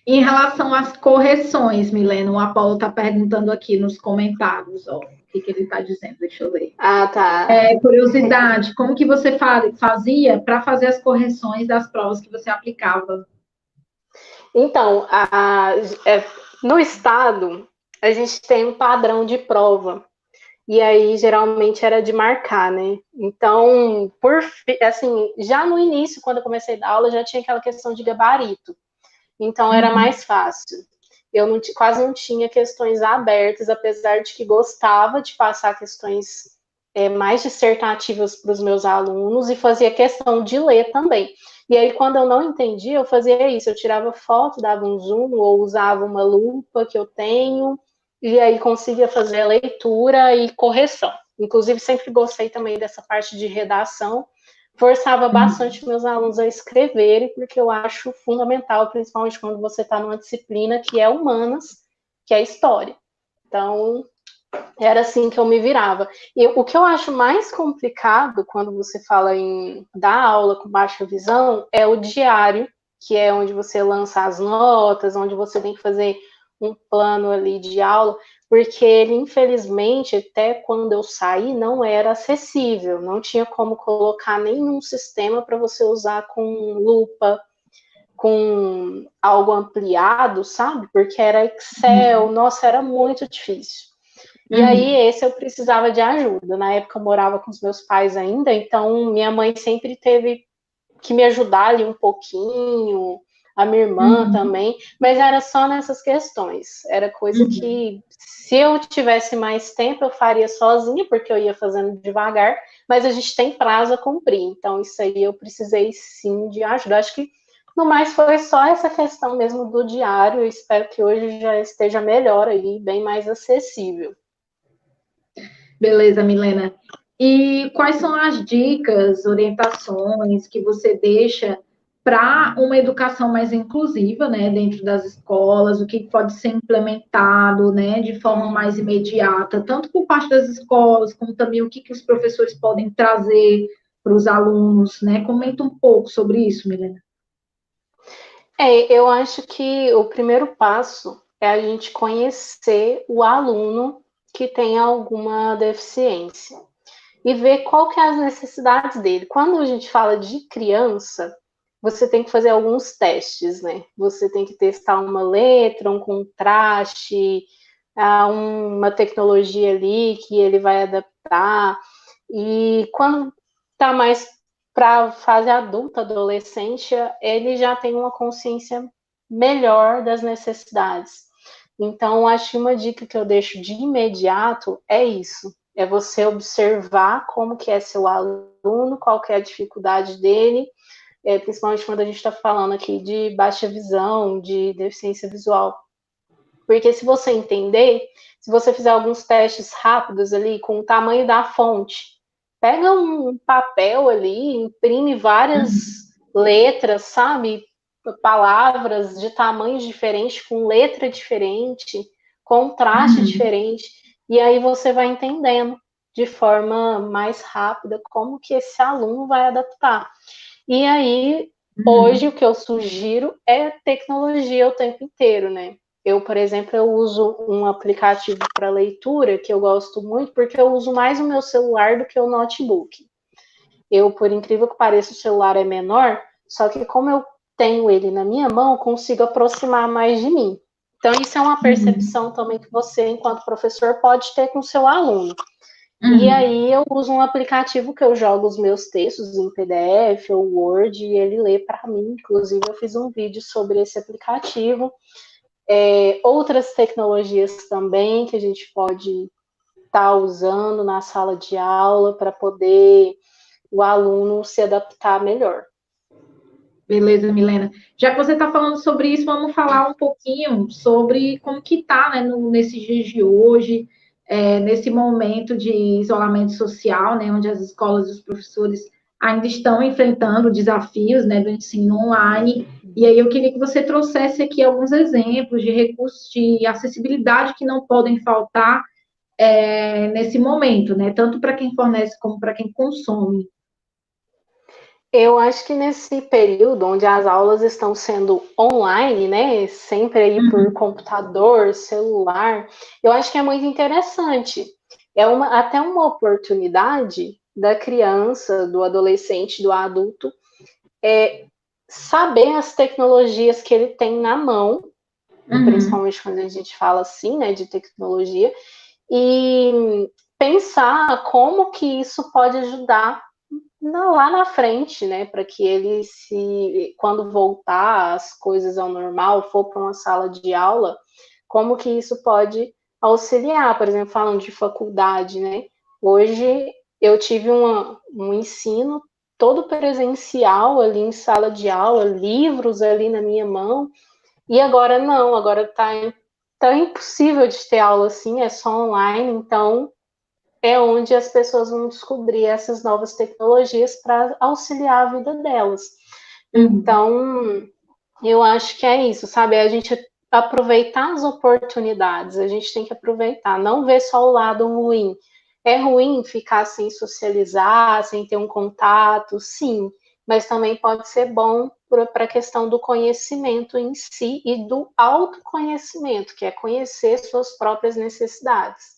Em relação às correções, Milena, o Apolo está perguntando aqui nos comentários, ó, o que ele está dizendo, deixa eu ler. Ah, tá. Curiosidade, como que você fazia para fazer as correções das provas que você aplicava? Então, no estado, a gente tem um padrão de prova. E aí, geralmente, era de marcar, né? Então, assim, já no início, quando eu comecei a dar aula, já tinha aquela questão de gabarito. Então, era mais fácil. Eu quase não tinha questões abertas, apesar de que gostava de passar questões mais dissertativas para os meus alunos e fazia questão de ler também. E aí, quando eu não entendia, eu fazia isso. Eu tirava foto, dava um zoom ou usava uma lupa que eu tenho e aí conseguia fazer a leitura e correção. Inclusive, sempre gostei também dessa parte de redação. Forçava bastante meus alunos a escreverem, porque eu acho fundamental, principalmente quando você está numa disciplina que é humanas, que é história. Então, era assim que eu me virava. E o que eu acho mais complicado quando você fala em dar aula com baixa visão é o diário, que é onde você lança as notas, onde você tem que fazer um plano ali de aula, porque ele, infelizmente, até quando eu saí, não era acessível, não tinha como colocar nenhum sistema para você usar com lupa, com algo ampliado, sabe? Porque era Excel, nossa, era muito difícil. E aí, esse eu precisava de ajuda. Na época, eu morava com os meus pais ainda, então minha mãe sempre teve que me ajudar ali um pouquinho, a minha irmã também, mas era só nessas questões. Era coisa que, se eu tivesse mais tempo, eu faria sozinha, porque eu ia fazendo devagar, mas a gente tem prazo a cumprir, então isso aí eu precisei sim de ajuda. Acho que, no mais, foi só essa questão mesmo do diário. Eu espero que hoje já esteja melhor aí, bem mais acessível. Beleza, Milena. E quais são as dicas, orientações que você deixa para uma educação mais inclusiva, né, dentro das escolas, o que pode ser implementado, né, de forma mais imediata, tanto por parte das escolas, como também o que os professores podem trazer para os alunos, né? Comenta um pouco sobre isso, Milena. Eu acho que o primeiro passo é a gente conhecer o aluno que tem alguma deficiência e ver qual que é as necessidades dele. Quando a gente fala de criança, você tem que fazer alguns testes, né? Você tem que testar uma letra, um contraste, uma tecnologia ali que ele vai adaptar. E quando está mais para a fase adulta, adolescente, ele já tem uma consciência melhor das necessidades. Então, acho que uma dica que eu deixo de imediato é isso. É você observar como que é seu aluno, qual que é a dificuldade dele, principalmente quando a gente está falando aqui de baixa visão, de deficiência visual. Porque se você entender, se você fizer alguns testes rápidos ali com o tamanho da fonte, pega um papel ali, imprime várias letras, sabe? Palavras de tamanhos diferentes, com letra diferente, contraste diferente, e aí você vai entendendo de forma mais rápida como que esse aluno vai adaptar. E aí, hoje, o que eu sugiro é tecnologia o tempo inteiro, né? Eu, por exemplo, eu uso um aplicativo para leitura que eu gosto muito, porque eu uso mais o meu celular do que o notebook. Eu, por incrível que pareça, o celular é menor, só que como eu tenho ele na minha mão, eu consigo aproximar mais de mim. Então, isso é uma percepção também que você, enquanto professor, pode ter com o seu aluno. E aí eu uso um aplicativo que eu jogo os meus textos em PDF ou Word e ele lê para mim. Inclusive, eu fiz um vídeo sobre esse aplicativo. Outras tecnologias também que a gente pode estar usando na sala de aula para poder o aluno se adaptar melhor. Beleza, Milena. Já que você está falando sobre isso, vamos falar um pouquinho sobre como que está, né, nesses dias de hoje, nesse momento de isolamento social, né, onde as escolas e os professores ainda estão enfrentando desafios, né, do ensino online. E aí eu queria que você trouxesse aqui alguns exemplos de recursos de acessibilidade que não podem faltar nesse momento, né, tanto para quem fornece como para quem consome. Eu acho que nesse período onde as aulas estão sendo online, né, sempre aí por computador, celular, eu acho que é muito interessante. Até uma oportunidade da criança, do adolescente, do adulto, saber as tecnologias que ele tem na mão, principalmente quando a gente fala assim, né, de tecnologia, e pensar como que isso pode ajudar lá na frente, né, para que ele quando voltar as coisas ao normal, for para uma sala de aula, como que isso pode auxiliar, por exemplo, falando de faculdade, né, hoje eu tive um ensino todo presencial ali em sala de aula, livros ali na minha mão, e agora não, agora tá impossível de ter aula assim, é só online, então é onde as pessoas vão descobrir essas novas tecnologias para auxiliar a vida delas. Então, eu acho que é isso, sabe? A gente aproveitar as oportunidades, a gente tem que aproveitar, não ver só o lado ruim. É ruim ficar sem socializar, sem ter um contato, sim, mas também pode ser bom para a questão do conhecimento em si e do autoconhecimento, que é conhecer suas próprias necessidades.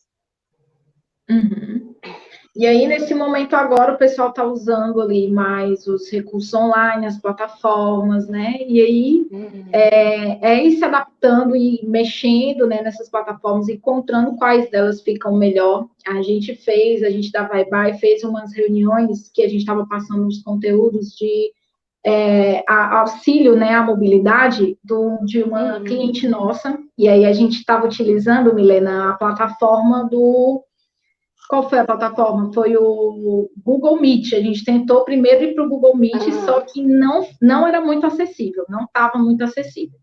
E aí, nesse momento agora, o pessoal está usando ali mais os recursos online, as plataformas, né? E aí ir se adaptando e mexendo, né, nessas plataformas, encontrando quais delas ficam melhor. A gente da Vai Vai fez umas reuniões que a gente estava passando os conteúdos de auxílio, né, à mobilidade de uma cliente nossa. E aí a gente estava utilizando, Milena, a plataforma do... Qual foi a plataforma? Foi o Google Meet. A gente tentou primeiro ir para o Google Meet, só que não era muito acessível, não estava muito acessível.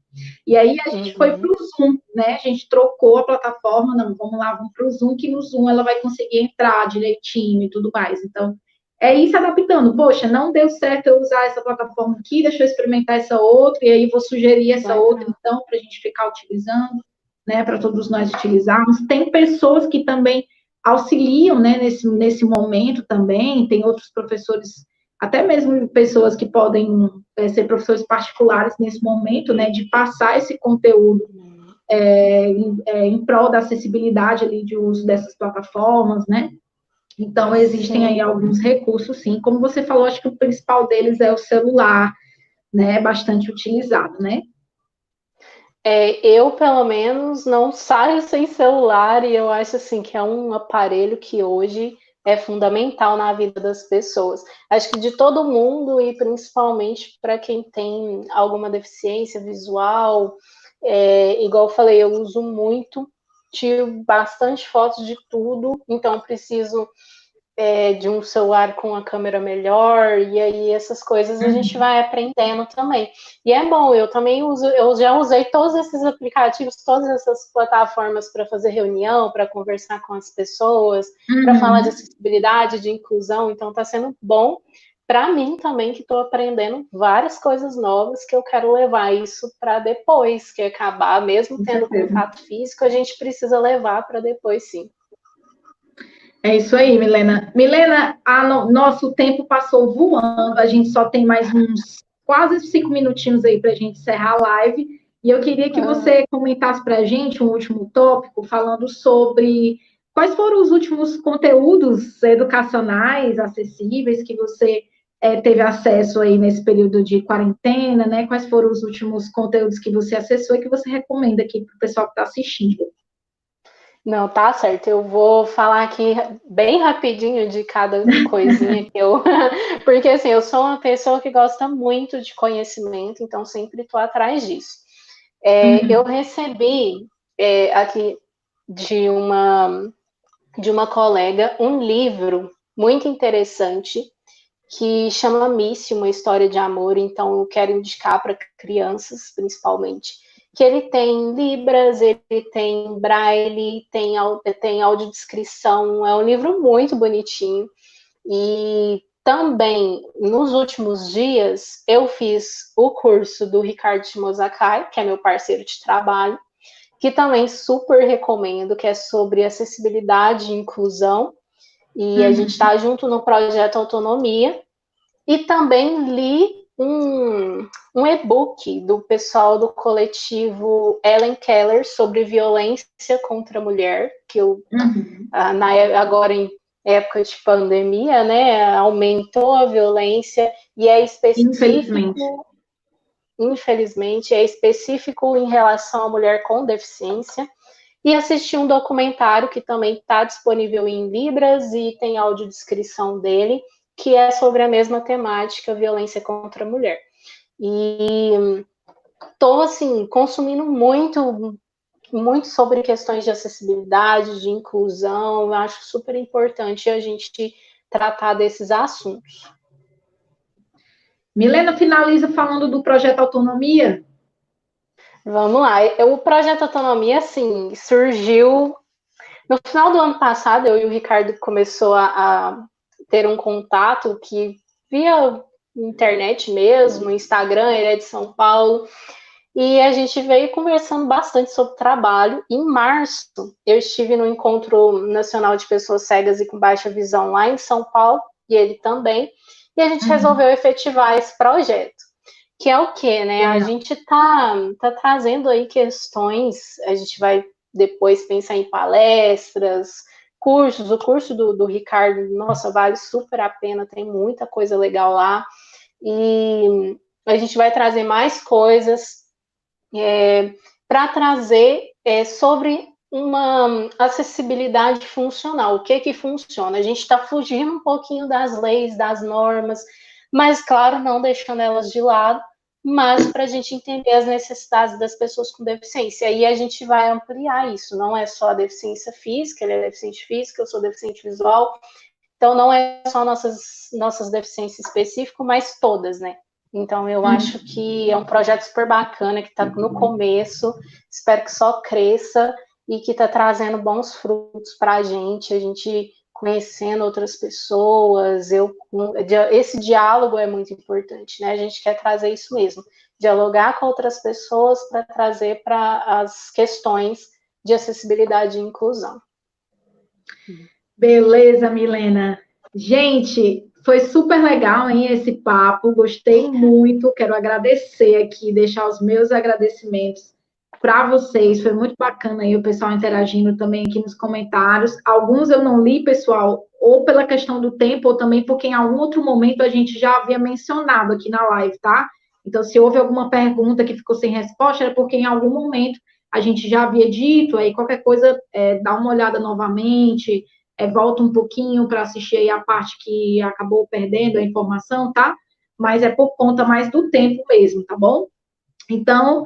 E aí a gente foi para o Zoom, né? A gente trocou a plataforma, não, vamos lá, vamos para o Zoom, que no Zoom ela vai conseguir entrar direitinho e tudo mais. Então, é ir se adaptando. Poxa, não deu certo eu usar essa plataforma aqui, deixa eu experimentar essa outra, e aí vou sugerir essa outra, então, para a gente ficar utilizando, né? Para todos nós utilizarmos. Tem pessoas que também auxiliam, né, nesse momento também, tem outros professores, até mesmo pessoas que podem ser professores particulares nesse momento, né, de passar esse conteúdo em prol da acessibilidade ali de uso dessas plataformas, né? Então, existem aí alguns recursos, sim. Como você falou, acho que o principal deles é o celular, né, bastante utilizado, né? Eu, pelo menos, não saio sem celular e eu acho assim que é um aparelho que hoje é fundamental na vida das pessoas. Acho que de todo mundo e principalmente para quem tem alguma deficiência visual, igual eu falei, eu uso muito tiro bastante fotos de tudo, então preciso de um celular com a câmera melhor, e aí essas coisas a gente vai aprendendo também. E é bom, eu também uso, eu já usei todos esses aplicativos, todas essas plataformas para fazer reunião, para conversar com as pessoas, para falar de acessibilidade, de inclusão, então está sendo bom para mim também, que estou aprendendo várias coisas novas que eu quero levar isso para depois que acabar, mesmo tendo contato físico, a gente precisa levar para depois, sim. É isso aí, Milena. Milena, nosso tempo passou voando, a gente só tem mais uns quase 5 minutinhos aí para a gente encerrar a live, e eu queria que você comentasse para a gente um último tópico, falando sobre quais foram os últimos conteúdos educacionais acessíveis que você teve acesso aí nesse período de quarentena, né? Quais foram os últimos conteúdos que você acessou e que você recomenda aqui para o pessoal que está assistindo? Não, tá certo. Eu vou falar aqui bem rapidinho de cada coisinha que eu. Porque, assim, eu sou uma pessoa que gosta muito de conhecimento, então sempre estou atrás disso. Eu recebi aqui de uma colega um livro muito interessante que chama Missy, uma história de amor, então eu quero indicar para crianças, principalmente, que ele tem libras, ele tem braille, tem audiodescrição, é um livro muito bonitinho, e também, nos últimos dias, eu fiz o curso do Ricardo Shimozakai, que é meu parceiro de trabalho, que também super recomendo, que é sobre acessibilidade e inclusão, e a gente está junto no projeto Autonomia, e também li um e-book do pessoal do coletivo Ellen Keller sobre violência contra a mulher, que agora em época de pandemia, né, aumentou a violência e é específico, infelizmente, é específico em relação à mulher com deficiência. E assisti um documentário que também está disponível em Libras e tem audiodescrição dele, que é sobre a mesma temática, violência contra a mulher. E estou, assim, consumindo muito sobre questões de acessibilidade, de inclusão, eu acho super importante a gente tratar desses assuntos. Milena, finaliza falando do projeto Autonomia. Vamos lá. O projeto Autonomia, assim, surgiu no final do ano passado. Eu e o Ricardo começou a ter um contato que via internet mesmo, Instagram, ele é de São Paulo, e a gente veio conversando bastante sobre trabalho. Em março, eu estive no Encontro Nacional de Pessoas Cegas e com Baixa Visão lá em São Paulo, e ele também, e a gente resolveu efetivar esse projeto. Que é o quê, né? A gente tá trazendo aí questões, a gente vai depois pensar em palestras, cursos. O curso do Ricardo, nossa, vale super a pena, tem muita coisa legal lá. E a gente vai trazer mais coisas para trazer sobre uma acessibilidade funcional. O que funciona? A gente está fugindo um pouquinho das leis, das normas, mas, claro, não deixando elas de lado, mas para a gente entender as necessidades das pessoas com deficiência. E a gente vai ampliar isso, não é só a deficiência física, ele é deficiente física, eu sou deficiente visual, então não é só nossas deficiências específicas, mas todas, né? Então eu acho que é um projeto super bacana, que está no começo, espero que só cresça e que está trazendo bons frutos para a gente conhecendo outras pessoas. Esse diálogo é muito importante, né? A gente quer trazer isso mesmo, dialogar com outras pessoas para trazer para as questões de acessibilidade e inclusão. Beleza, Milena. Gente, foi super legal, hein, esse papo. Gostei muito. Quero agradecer aqui, deixar os meus agradecimentos para vocês. Foi muito bacana aí o pessoal interagindo também aqui nos comentários. Alguns eu não li, pessoal, ou pela questão do tempo, ou também porque em algum outro momento a gente já havia mencionado aqui na live, tá? Então, se houve alguma pergunta que ficou sem resposta, era porque em algum momento a gente já havia dito, aí qualquer coisa, dá uma olhada novamente, volta um pouquinho para assistir aí a parte que acabou perdendo a informação, tá? Mas é por conta mais do tempo mesmo, tá bom? Então,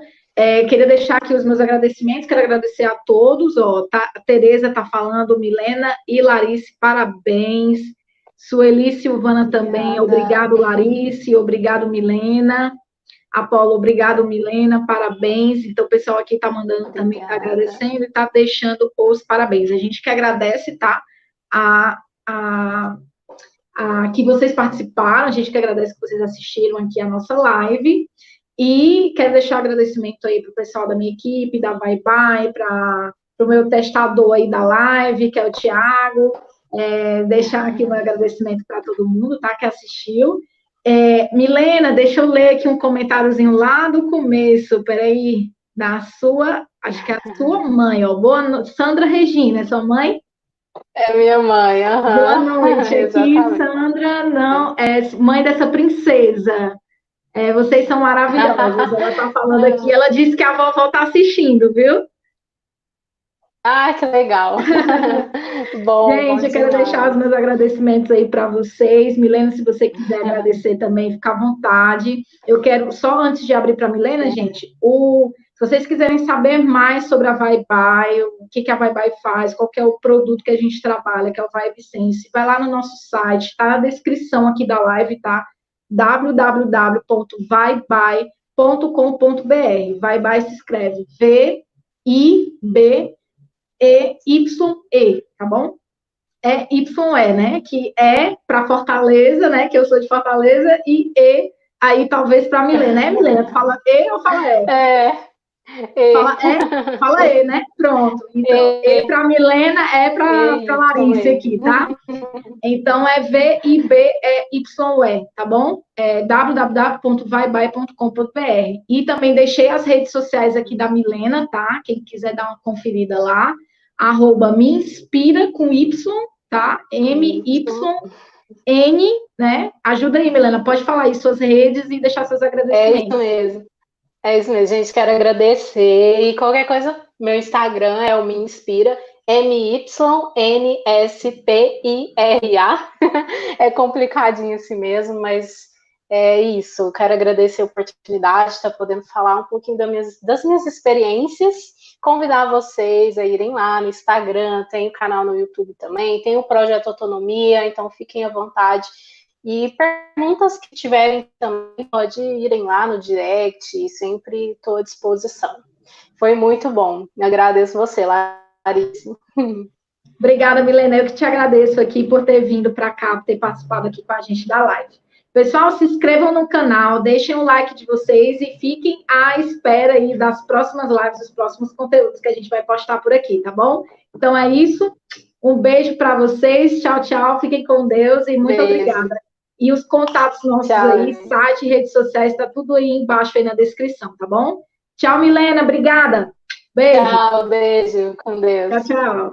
Queria deixar aqui os meus agradecimentos, quero agradecer a todos. A Tereza está falando, Milena e Larice, parabéns. Sueli Silvana também, obrigado, Larice, obrigado, Milena. Apolo, obrigado, Milena, parabéns. Então, o pessoal aqui está mandando também, está agradecendo e está deixando os parabéns. A gente que agradece, tá? Que vocês participaram, a gente que agradece que vocês assistiram aqui a nossa live. E quero deixar agradecimento aí para o pessoal da minha equipe, da Vai Vai, para o meu testador aí da live, que é o Thiago. Deixar aqui um agradecimento para todo mundo, tá? Que assistiu. Milena, deixa eu ler aqui um comentáriozinho lá do começo, peraí, acho que é a sua mãe, ó. Boa noite, Sandra Regina, é sua mãe? É minha mãe, Boa noite, aqui, Sandra, não, é mãe dessa princesa. Vocês são maravilhosos. Ela está falando aqui, ela disse que a vovó está assistindo, viu? Ah, que legal. Bom, gente, eu quero deixar os meus agradecimentos aí para vocês. Milena, se você quiser agradecer também, fica à vontade. Eu quero, só antes de abrir para a Milena, gente, se vocês quiserem saber mais sobre a Vai Vai, o que a Vai Vai faz, qual que é o produto que a gente trabalha, que é o Vibe Sense, vai lá no nosso site, tá na descrição aqui da live, tá? www.vaibai.com.br. Vai Vai se escreve VIBEYE, tá bom? YE, né? Que é para Fortaleza, né? Que eu sou de Fortaleza, e aí talvez para Milena, né, Milena? Tu fala E ou fala E? Fala E, né? Pronto. Então, E para Milena, para Larissa aqui, tá? Então, é VIBEYE, tá bom? www.vaibai.com.br. E também deixei as redes sociais aqui da Milena, tá? Quem quiser dar uma conferida lá, @meinspira com Y, tá? MYN, né? Ajuda aí, Milena. Pode falar aí suas redes e deixar seus agradecimentos. É isso mesmo, gente. Quero agradecer. E qualquer coisa, meu Instagram é o Me Inspira, MYNSPIRA. É complicadinho assim mesmo, mas é isso. Quero agradecer a oportunidade de estar podendo falar um pouquinho das minhas experiências. Convidar vocês a irem lá no Instagram, tem o canal no YouTube também, tem o Projeto Autonomia, então fiquem à vontade. E perguntas que tiverem também, pode irem lá no direct, sempre estou à disposição. Foi muito bom. Me agradeço você, Larissa. Obrigada, Milena. Eu que te agradeço aqui por ter vindo para cá, por ter participado aqui com a gente da live. Pessoal, se inscrevam no canal, deixem um like de vocês e fiquem à espera aí das próximas lives, dos próximos conteúdos que a gente vai postar por aqui, tá bom? Então é isso. Um beijo para vocês. Tchau, tchau. Fiquem com Deus e muito obrigada. E os contatos nossos aí, site, redes sociais, tá tudo aí embaixo aí na descrição, tá bom? Tchau, Milena. Obrigada. Beijo. Tchau, beijo. Com Deus. Tchau, tchau.